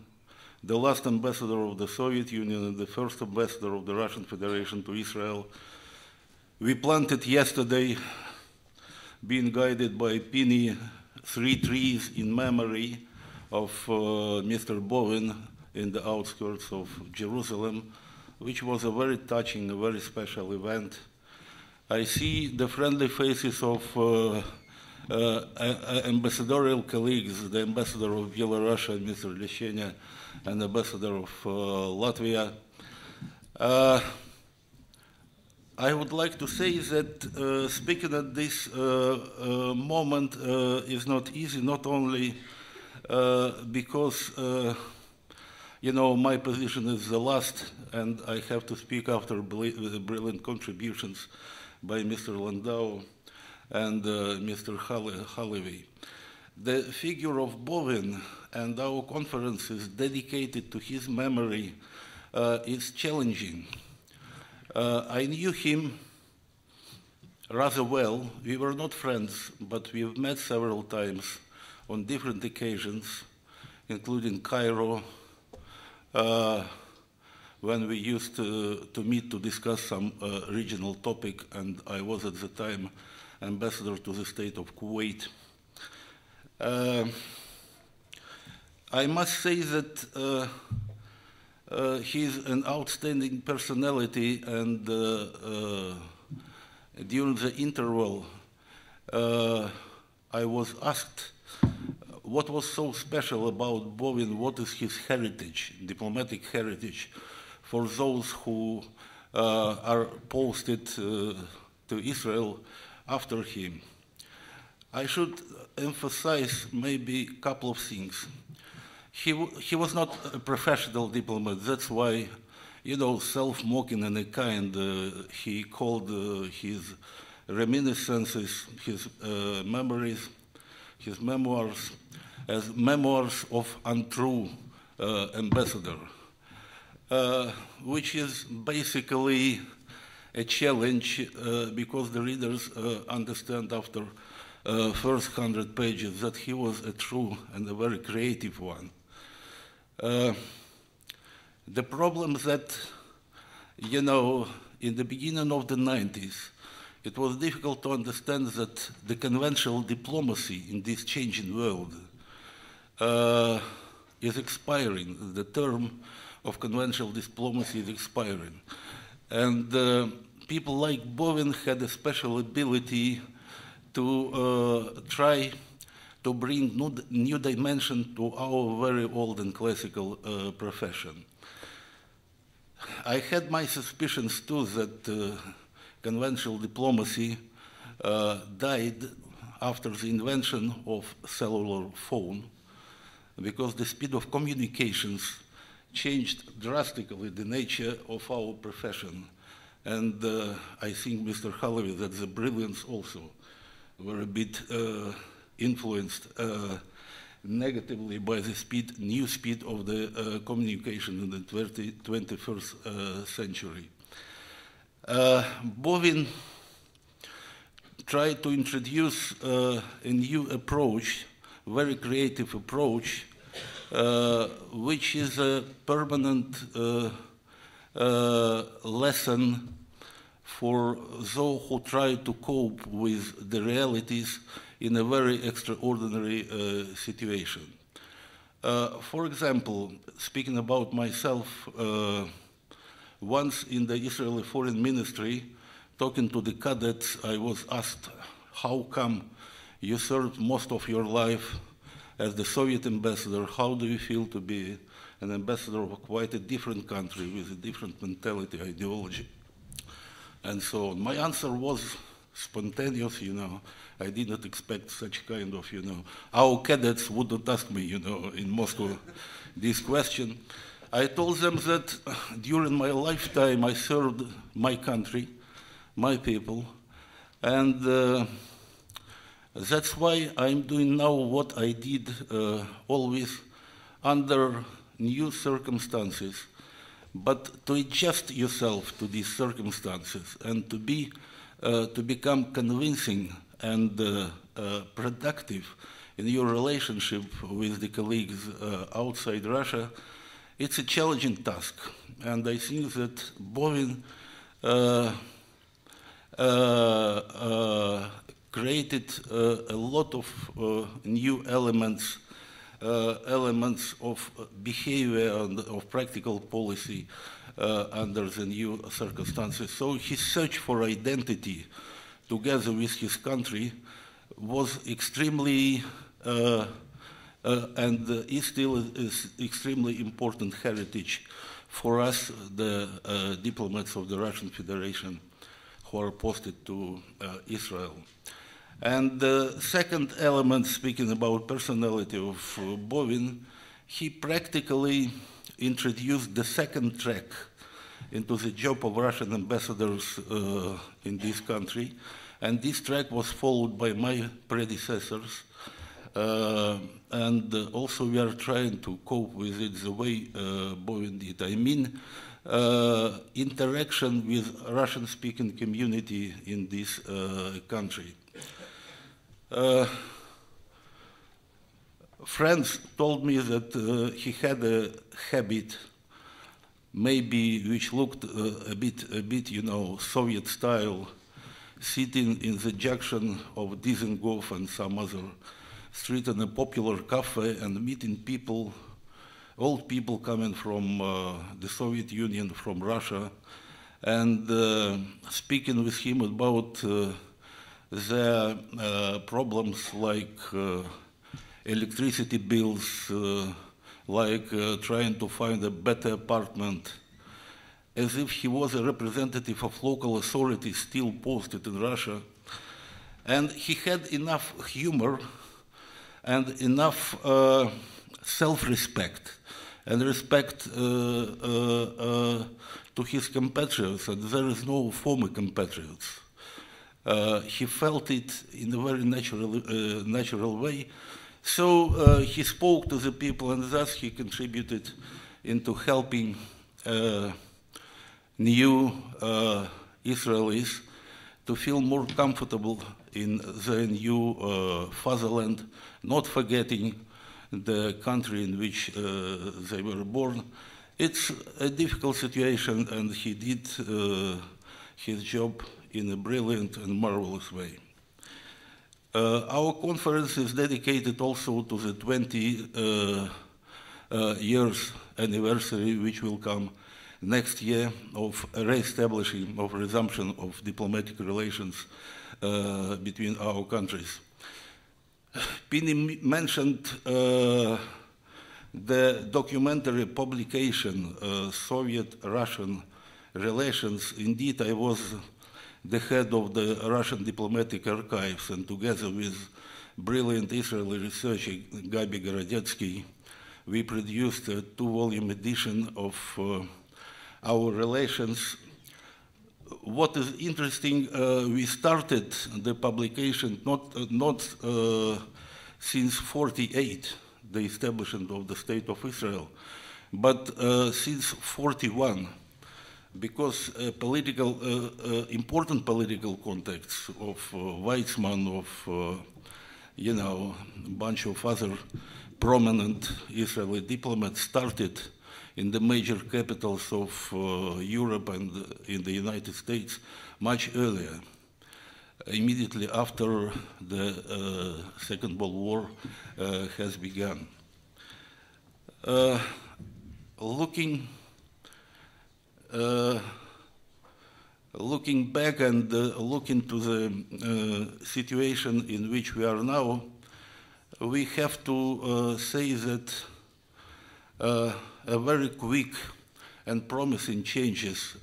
the last ambassador of the Soviet Union and the first ambassador of the Russian Federation to Israel. We planted yesterday, being guided by Pinchas, 3 trees in memory of Mr. Bovin in the outskirts of Jerusalem, which was a very touching, a very special event. I see the friendly faces of ambassadorial colleagues, the ambassador of Eurasia, Mr. Leshenya, and ambassador of Latvia. I would like to say that speaking at this moment is not easy, not only because my position is the last, and I have to speak after brilliant contributions by Mr. Landau and Mr. Halevy. The figure of Bovin and our conferences dedicated to his memory is challenging. I knew him rather well. We were not friends, but we've met several times on different occasions, including Cairo, when we used to meet to discuss some regional topic, and I was at the time ambassador to the state of Kuwait. I must say that he's an outstanding personality, and during the interval, I was asked what was so special about Bovin, what is his heritage, diplomatic heritage, for those who are posted to Israel after him. I should emphasize maybe a couple of things. He was not a professional diplomat. That's why, self-mocking in a kind, he called his reminiscences, his memories, his memoirs, as memoirs of untrue ambassador, which is basically a challenge because the readers understand after first 100 pages that he was a true and a very creative one. The problem that, in the beginning of the 90s, it was difficult to understand that the conventional diplomacy in this changing world is expiring. The term of conventional diplomacy is expiring. And people like Bovin had a special ability to try to bring new dimension to our very old and classical profession. I had my suspicions too that conventional diplomacy died after the invention of cellular phone, because the speed of communications changed drastically the nature of our profession. And I think, Mr. Halevy, that the brilliance also were a bit influenced negatively by the new speed of the communication in the 21st century. Bovin tried to introduce a new approach, very creative approach, which is a permanent lesson for those who try to cope with the realities in a very extraordinary situation. For example, speaking about myself, once in the Israeli Foreign Ministry, talking to the cadets, I was asked, how come you served most of your life as the Soviet ambassador? How do you feel to be an ambassador of quite a different country with a different mentality, ideology, and so on? My answer was spontaneous, I did not expect such kind of, our cadets would not ask me, in Moscow, this question. I told them that during my lifetime I served my country, my people, and that's why I'm doing now what I did always under new circumstances, but to adjust yourself to these circumstances and to become convincing and productive in your relationship with the colleagues outside Russia. It's a challenging task, and I think that Bovin created a lot of new elements of behavior and of practical policy under the new circumstances. So his search for identity, together with his country, was extremely and is still is extremely important heritage for us, the diplomats of the Russian Federation who are posted to Israel. And the second element, speaking about personality of Bovin, he practically introduced the second track into the job of Russian ambassadors in this country. And this track was followed by my predecessors. And also we are trying to cope with it the way Bovin did. I mean, interaction with Russian-speaking community in this country. Friends told me that he had a habit, maybe which looked a bit, you know, Soviet style, sitting in the junction of Dizengoff and some other street in a popular cafe and meeting people, old people coming from the Soviet Union, from Russia, and speaking with him about their problems like electricity bills, like trying to find a better apartment, as if he was a representative of local authorities still posted in Russia. And he had enough humor and enough self-respect and respect to his compatriots, and there is no former compatriots. He felt it in a very natural way. So he spoke to the people, and thus he contributed into helping new Israelis to feel more comfortable in their new fatherland, not forgetting the country in which they were born. It's a difficult situation, and he did his job in a brilliant and marvelous way. Our conference is dedicated also to the 20 years anniversary, which will come next year, of re-establishing, of resumption of diplomatic relations between our countries. Pini mentioned the documentary publication, Soviet-Russian Relations. Indeed, I was the head of the Russian diplomatic archives, and together with brilliant Israeli researcher Gabi Gorodetsky, we produced a 2-volume edition of our relations. What is interesting, we started the publication not since 48, the establishment of the State of Israel, but since 41, because important political contexts of Weizmann, of you know, a bunch of other prominent Israeli diplomats started in the major capitals of Europe and in the United States much earlier, immediately after the Second World War has begun. Looking back and looking to the situation in which we are now, we have to say that a very quick and promising changes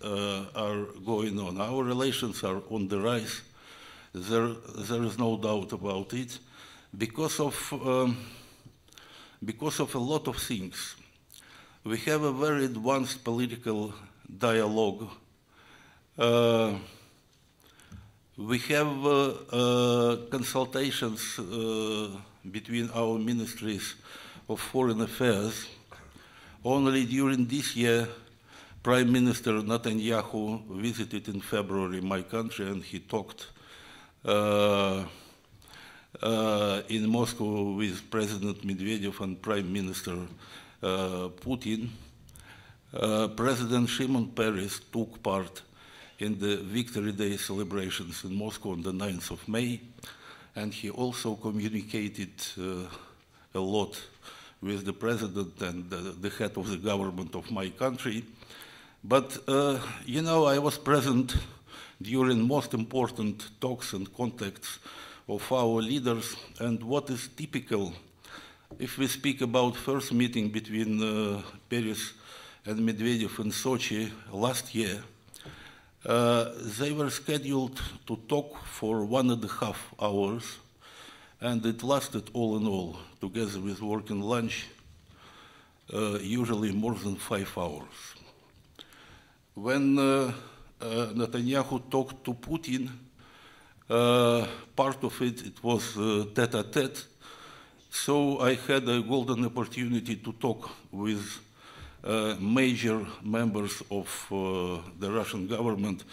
are going on. Our relations are on the rise. There is no doubt about it, because of a lot of things. We have a very advanced political dialogue. We have consultations between our ministries of foreign affairs. Only during this year, Prime Minister Netanyahu visited in February my country, and he talked in Moscow with President Medvedev and Prime Minister Putin. President Shimon Peres took part in the Victory Day celebrations in Moscow on the 9th of May, and he also communicated a lot with the president and the head of the government of my country. But, you know, I was present during most important talks and contacts of our leaders, and what is typical if we speak about first meeting between Peres and Medvedev in Sochi last year. They were scheduled to talk for 1.5 hours, and it lasted all in all, together with working lunch, usually more than 5 hours. When Netanyahu talked to Putin, part of it was tete-a-tete, so I had a golden opportunity to talk with major members of the Russian government,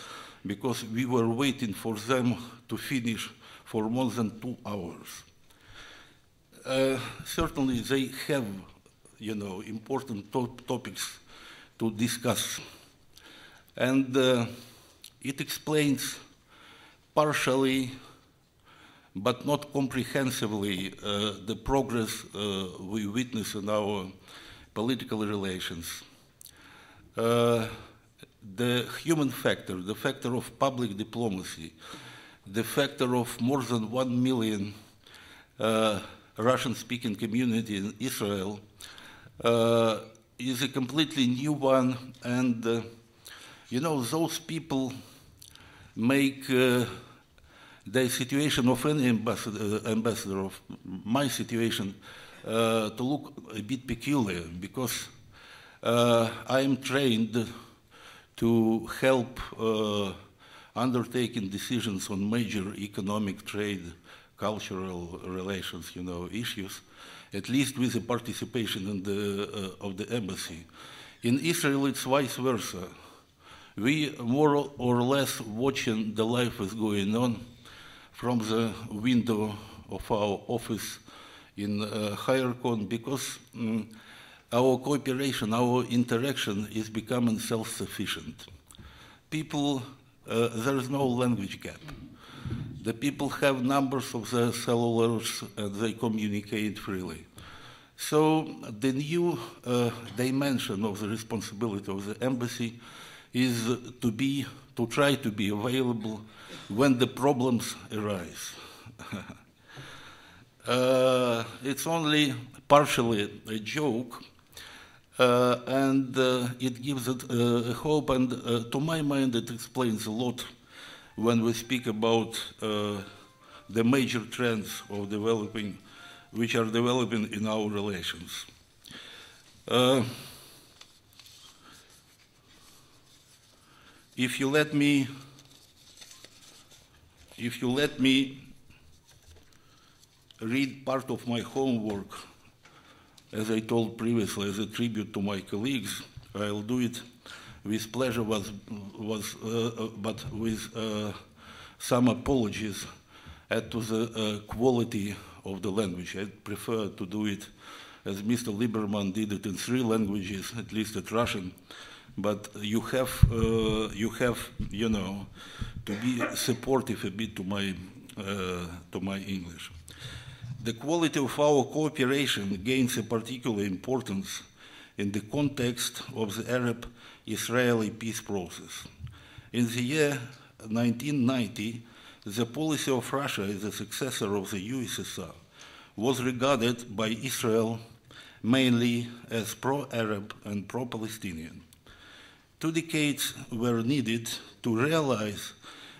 because we were waiting for them to finish for more than 2 hours. Certainly they have, important topics to discuss. And it explains partially, but not comprehensively, the progress we witness in our political relations. The human factor, the factor of public diplomacy, the factor of more than 1 million Russian-speaking community in Israel is a completely new one, and those people make the situation of any ambassador of my situation to look a bit peculiar, because I am trained to help undertaking decisions on major economic, trade, cultural relations, issues, at least with the participation in of the embassy. In Israel, it's vice versa. We more or less watching the life is going on from the window of our office in Hayarkon, because our cooperation, our interaction is becoming self-sufficient. People, there is no language gap. The people have numbers of their cellulars and they communicate freely. So the new dimension of the responsibility of the embassy is to try to be available when the problems arise. It's only partially a joke, and it gives it hope, and to my mind it explains a lot when we speak about the major trends of developing, which are developing in our relations. If you let me read part of my homework, as I told previously, as a tribute to my colleagues, I'll do it with pleasure, but with some apologies as to the quality of the language. I prefer to do it as Mr. Lieberman did it in 3 languages, at least at Russian. But you have, to be supportive a bit to my English. The quality of our cooperation gains a particular importance in the context of the Arab-Israeli peace process. In the year 1990, the policy of Russia as a successor of the USSR was regarded by Israel mainly as pro-Arab and pro-Palestinian. 2 decades were needed to realize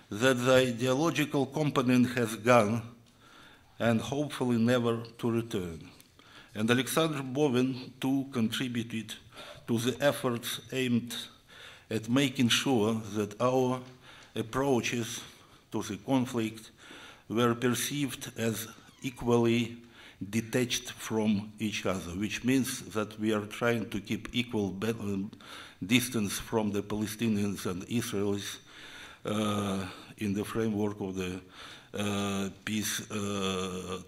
that the ideological component has gone and hopefully never to return. And Alexander Bovin too contributed to the efforts aimed at making sure that our approaches to the conflict were perceived as equally detached from each other, which means that we are trying to keep equal distance from the Palestinians and Israelis in the framework of the peace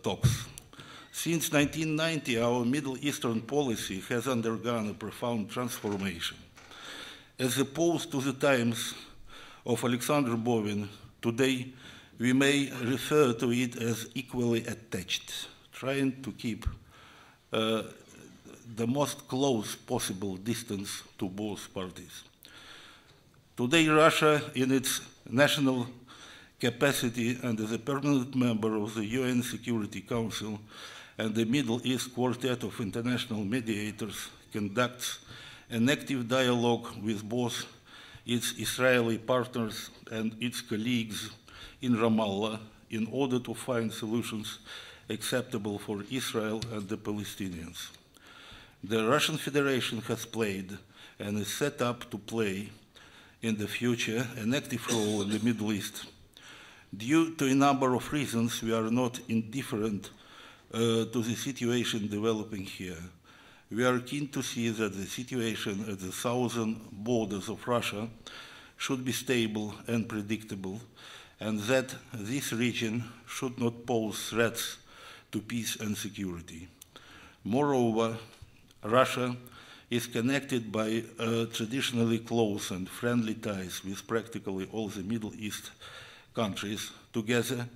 talks. Since 1990, our Middle Eastern policy has undergone a profound transformation. As opposed to the times of Alexander Bovin, today we may refer to it as equally attached, trying to keep the most close possible distance to both parties. Today, Russia, in its national capacity and as a permanent member of the UN Security Council and the Middle East Quartet of International Mediators, conducts an active dialogue with both its Israeli partners and its colleagues in Ramallah in order to find solutions acceptable for Israel and the Palestinians. The Russian Federation has played and is set up to play in the future an active role in the Middle East. Due to a number of reasons, we are not indifferent to the situation developing here. We are keen to see that the situation at the southern borders of Russia should be stable and predictable, and that this region should not pose threats to peace and security. Moreover, Russia is connected by traditionally close and friendly ties with practically all the Middle East countries. Together,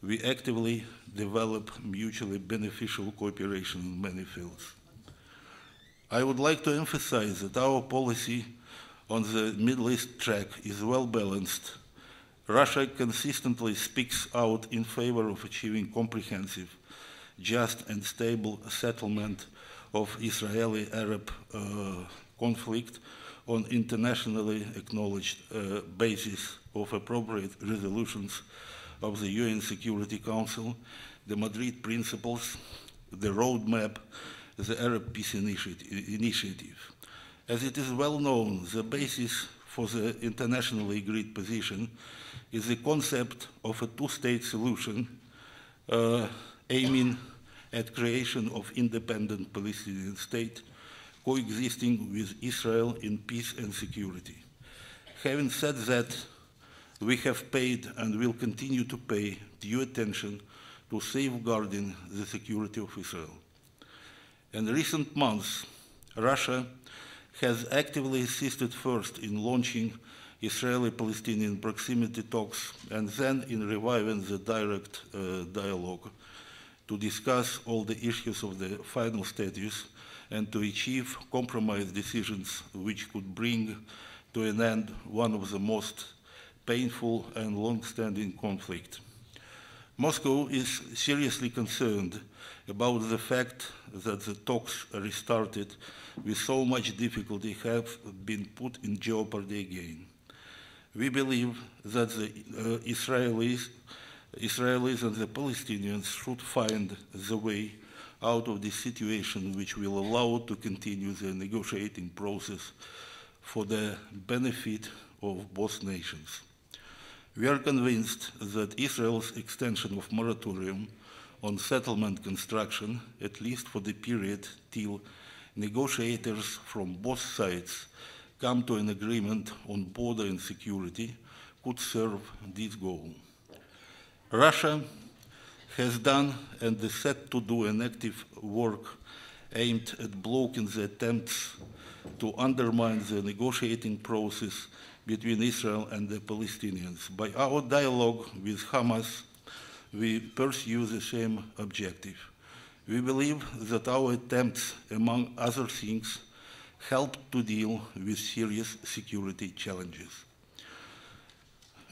we actively develop mutually beneficial cooperation in many fields. I would like to emphasize that our policy on the Middle East track is well balanced. Russia consistently speaks out in favor of achieving comprehensive, just and stable settlement of Israeli-Arab conflict on internationally acknowledged basis of appropriate resolutions of the UN Security Council, the Madrid Principles, the roadmap, the Arab Peace Initiative. As it is well known, the basis for the internationally agreed position is the concept of a two-state solution aiming at creation of independent Palestinian state coexisting with Israel in peace and security. Having said that, we have paid and will continue to pay due attention to safeguarding the security of Israel. In recent months, Russia has actively assisted first in launching Israeli-Palestinian proximity talks and then in reviving the direct dialogue to discuss all the issues of the final status and to achieve compromise decisions which could bring to an end one of the most painful and long-standing conflict. Moscow is seriously concerned about the fact that the talks restarted with so much difficulty have been put in jeopardy again. We believe that the Israelis and the Palestinians should find the way out of this situation which will allow to continue the negotiating process for the benefit of both nations. We are convinced that Israel's extension of moratorium on settlement construction, at least for the period till negotiators from both sides come to an agreement on border and security, could serve this goal. Russia has done and is set to do an active work aimed at blocking the attempts to undermine the negotiating process between Israel and the Palestinians. By our dialogue with Hamas, we pursue the same objective. We believe that our attempts, among other things, help to deal with serious security challenges.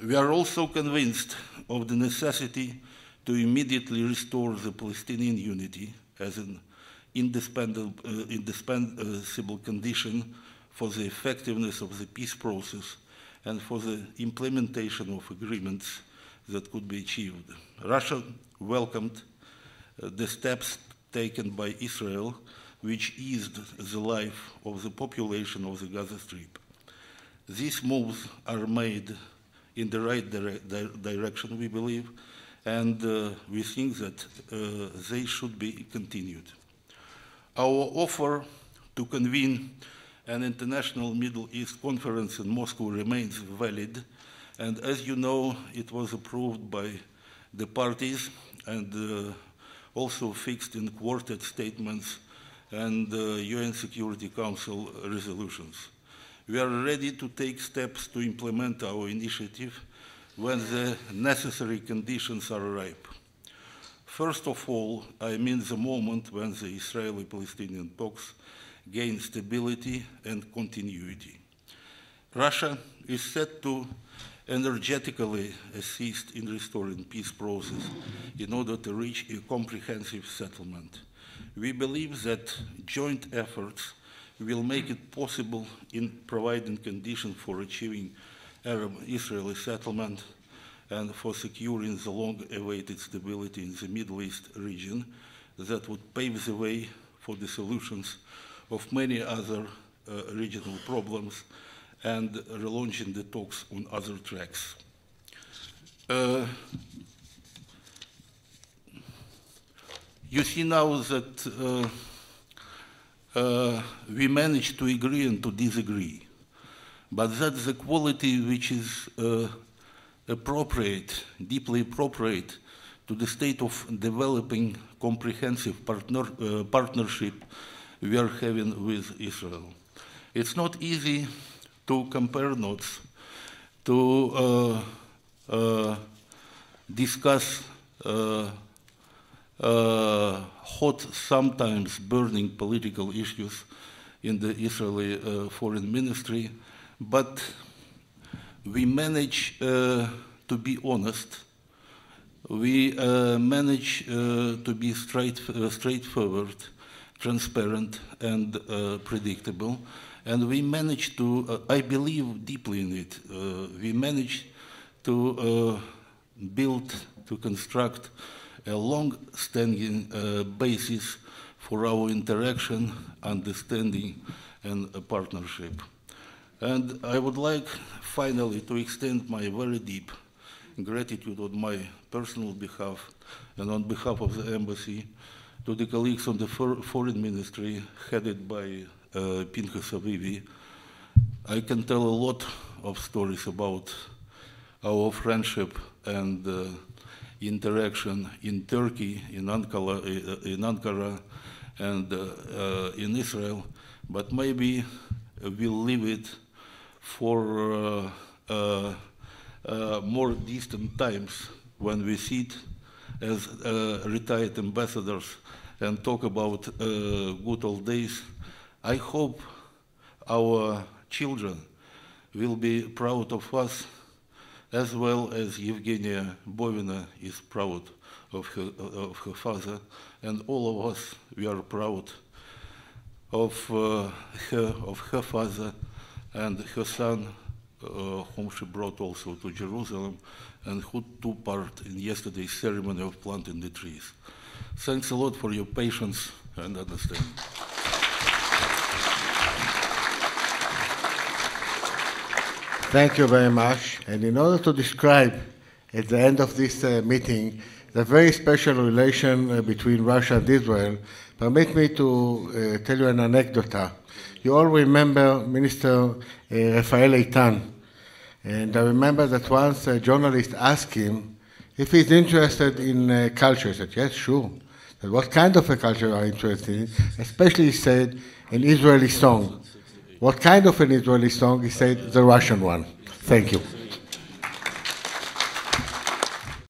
We are also convinced of the necessity to immediately restore the Palestinian unity as an indispensable condition for the effectiveness of the peace process and for the implementation of agreements that could be achieved. Russia welcomed the steps taken by Israel, which eased the life of the population of the Gaza Strip. These moves are made in the right direction, we believe, and we think that they should be continued. Our offer to convene an international Middle East conference in Moscow remains valid, and as you know, it was approved by the parties and also fixed in quartet statements and UN Security Council resolutions. We are ready to take steps to implement our initiative when the necessary conditions are ripe. First of all, I mean the moment when the Israeli-Palestinian talks gain stability and continuity. Russia is set to energetically assist in restoring peace process in order to reach a comprehensive settlement. We believe that joint efforts will make it possible in providing conditions for achieving Arab-Israeli settlement and for securing the long-awaited stability in the Middle East region that would pave the way for the solutions of many other regional problems and relaunching the talks on other tracks. You see now that we managed to agree and to disagree, but that's the quality which is appropriate, deeply appropriate to the state of developing comprehensive partnership we are having with Israel. It's not easy to compare notes, to discuss hot, sometimes burning political issues in the Israeli foreign ministry, but we manage to be honest. We manage to be straightforward, transparent, and predictable. And we manage to, I believe deeply in it, we manage to build, to construct a long-standing basis for our interaction, understanding, and a partnership. And I would like finally to extend my very deep gratitude on my personal behalf and on behalf of the embassy to the colleagues on the foreign ministry headed by Pinchas Avivi. I can tell a lot of stories about our friendship and interaction in Turkey, in Ankara and in Israel, but maybe we'll leave it for more distant times when we sit as retired ambassadors and talk about good old days. I hope our children will be proud of us as well as Evgenia Bovina is proud of her father, and all of us, we are proud of her father and her son, whom she brought also to Jerusalem, and who took part in yesterday's ceremony of planting the trees. Thanks a lot for your patience and understanding. Thank you very much. And in order to describe at the end of this meeting the very special relation between Russia and Israel, permit me to tell you an anecdote. You all remember Minister Rafael Eitan. And I remember that once a journalist asked him if he's interested in culture. He said, yes, sure. Said, what kind of a culture are you interested in? Especially, he said, an Israeli song. What kind of an Israeli song? He said, the Russian one. Thank you.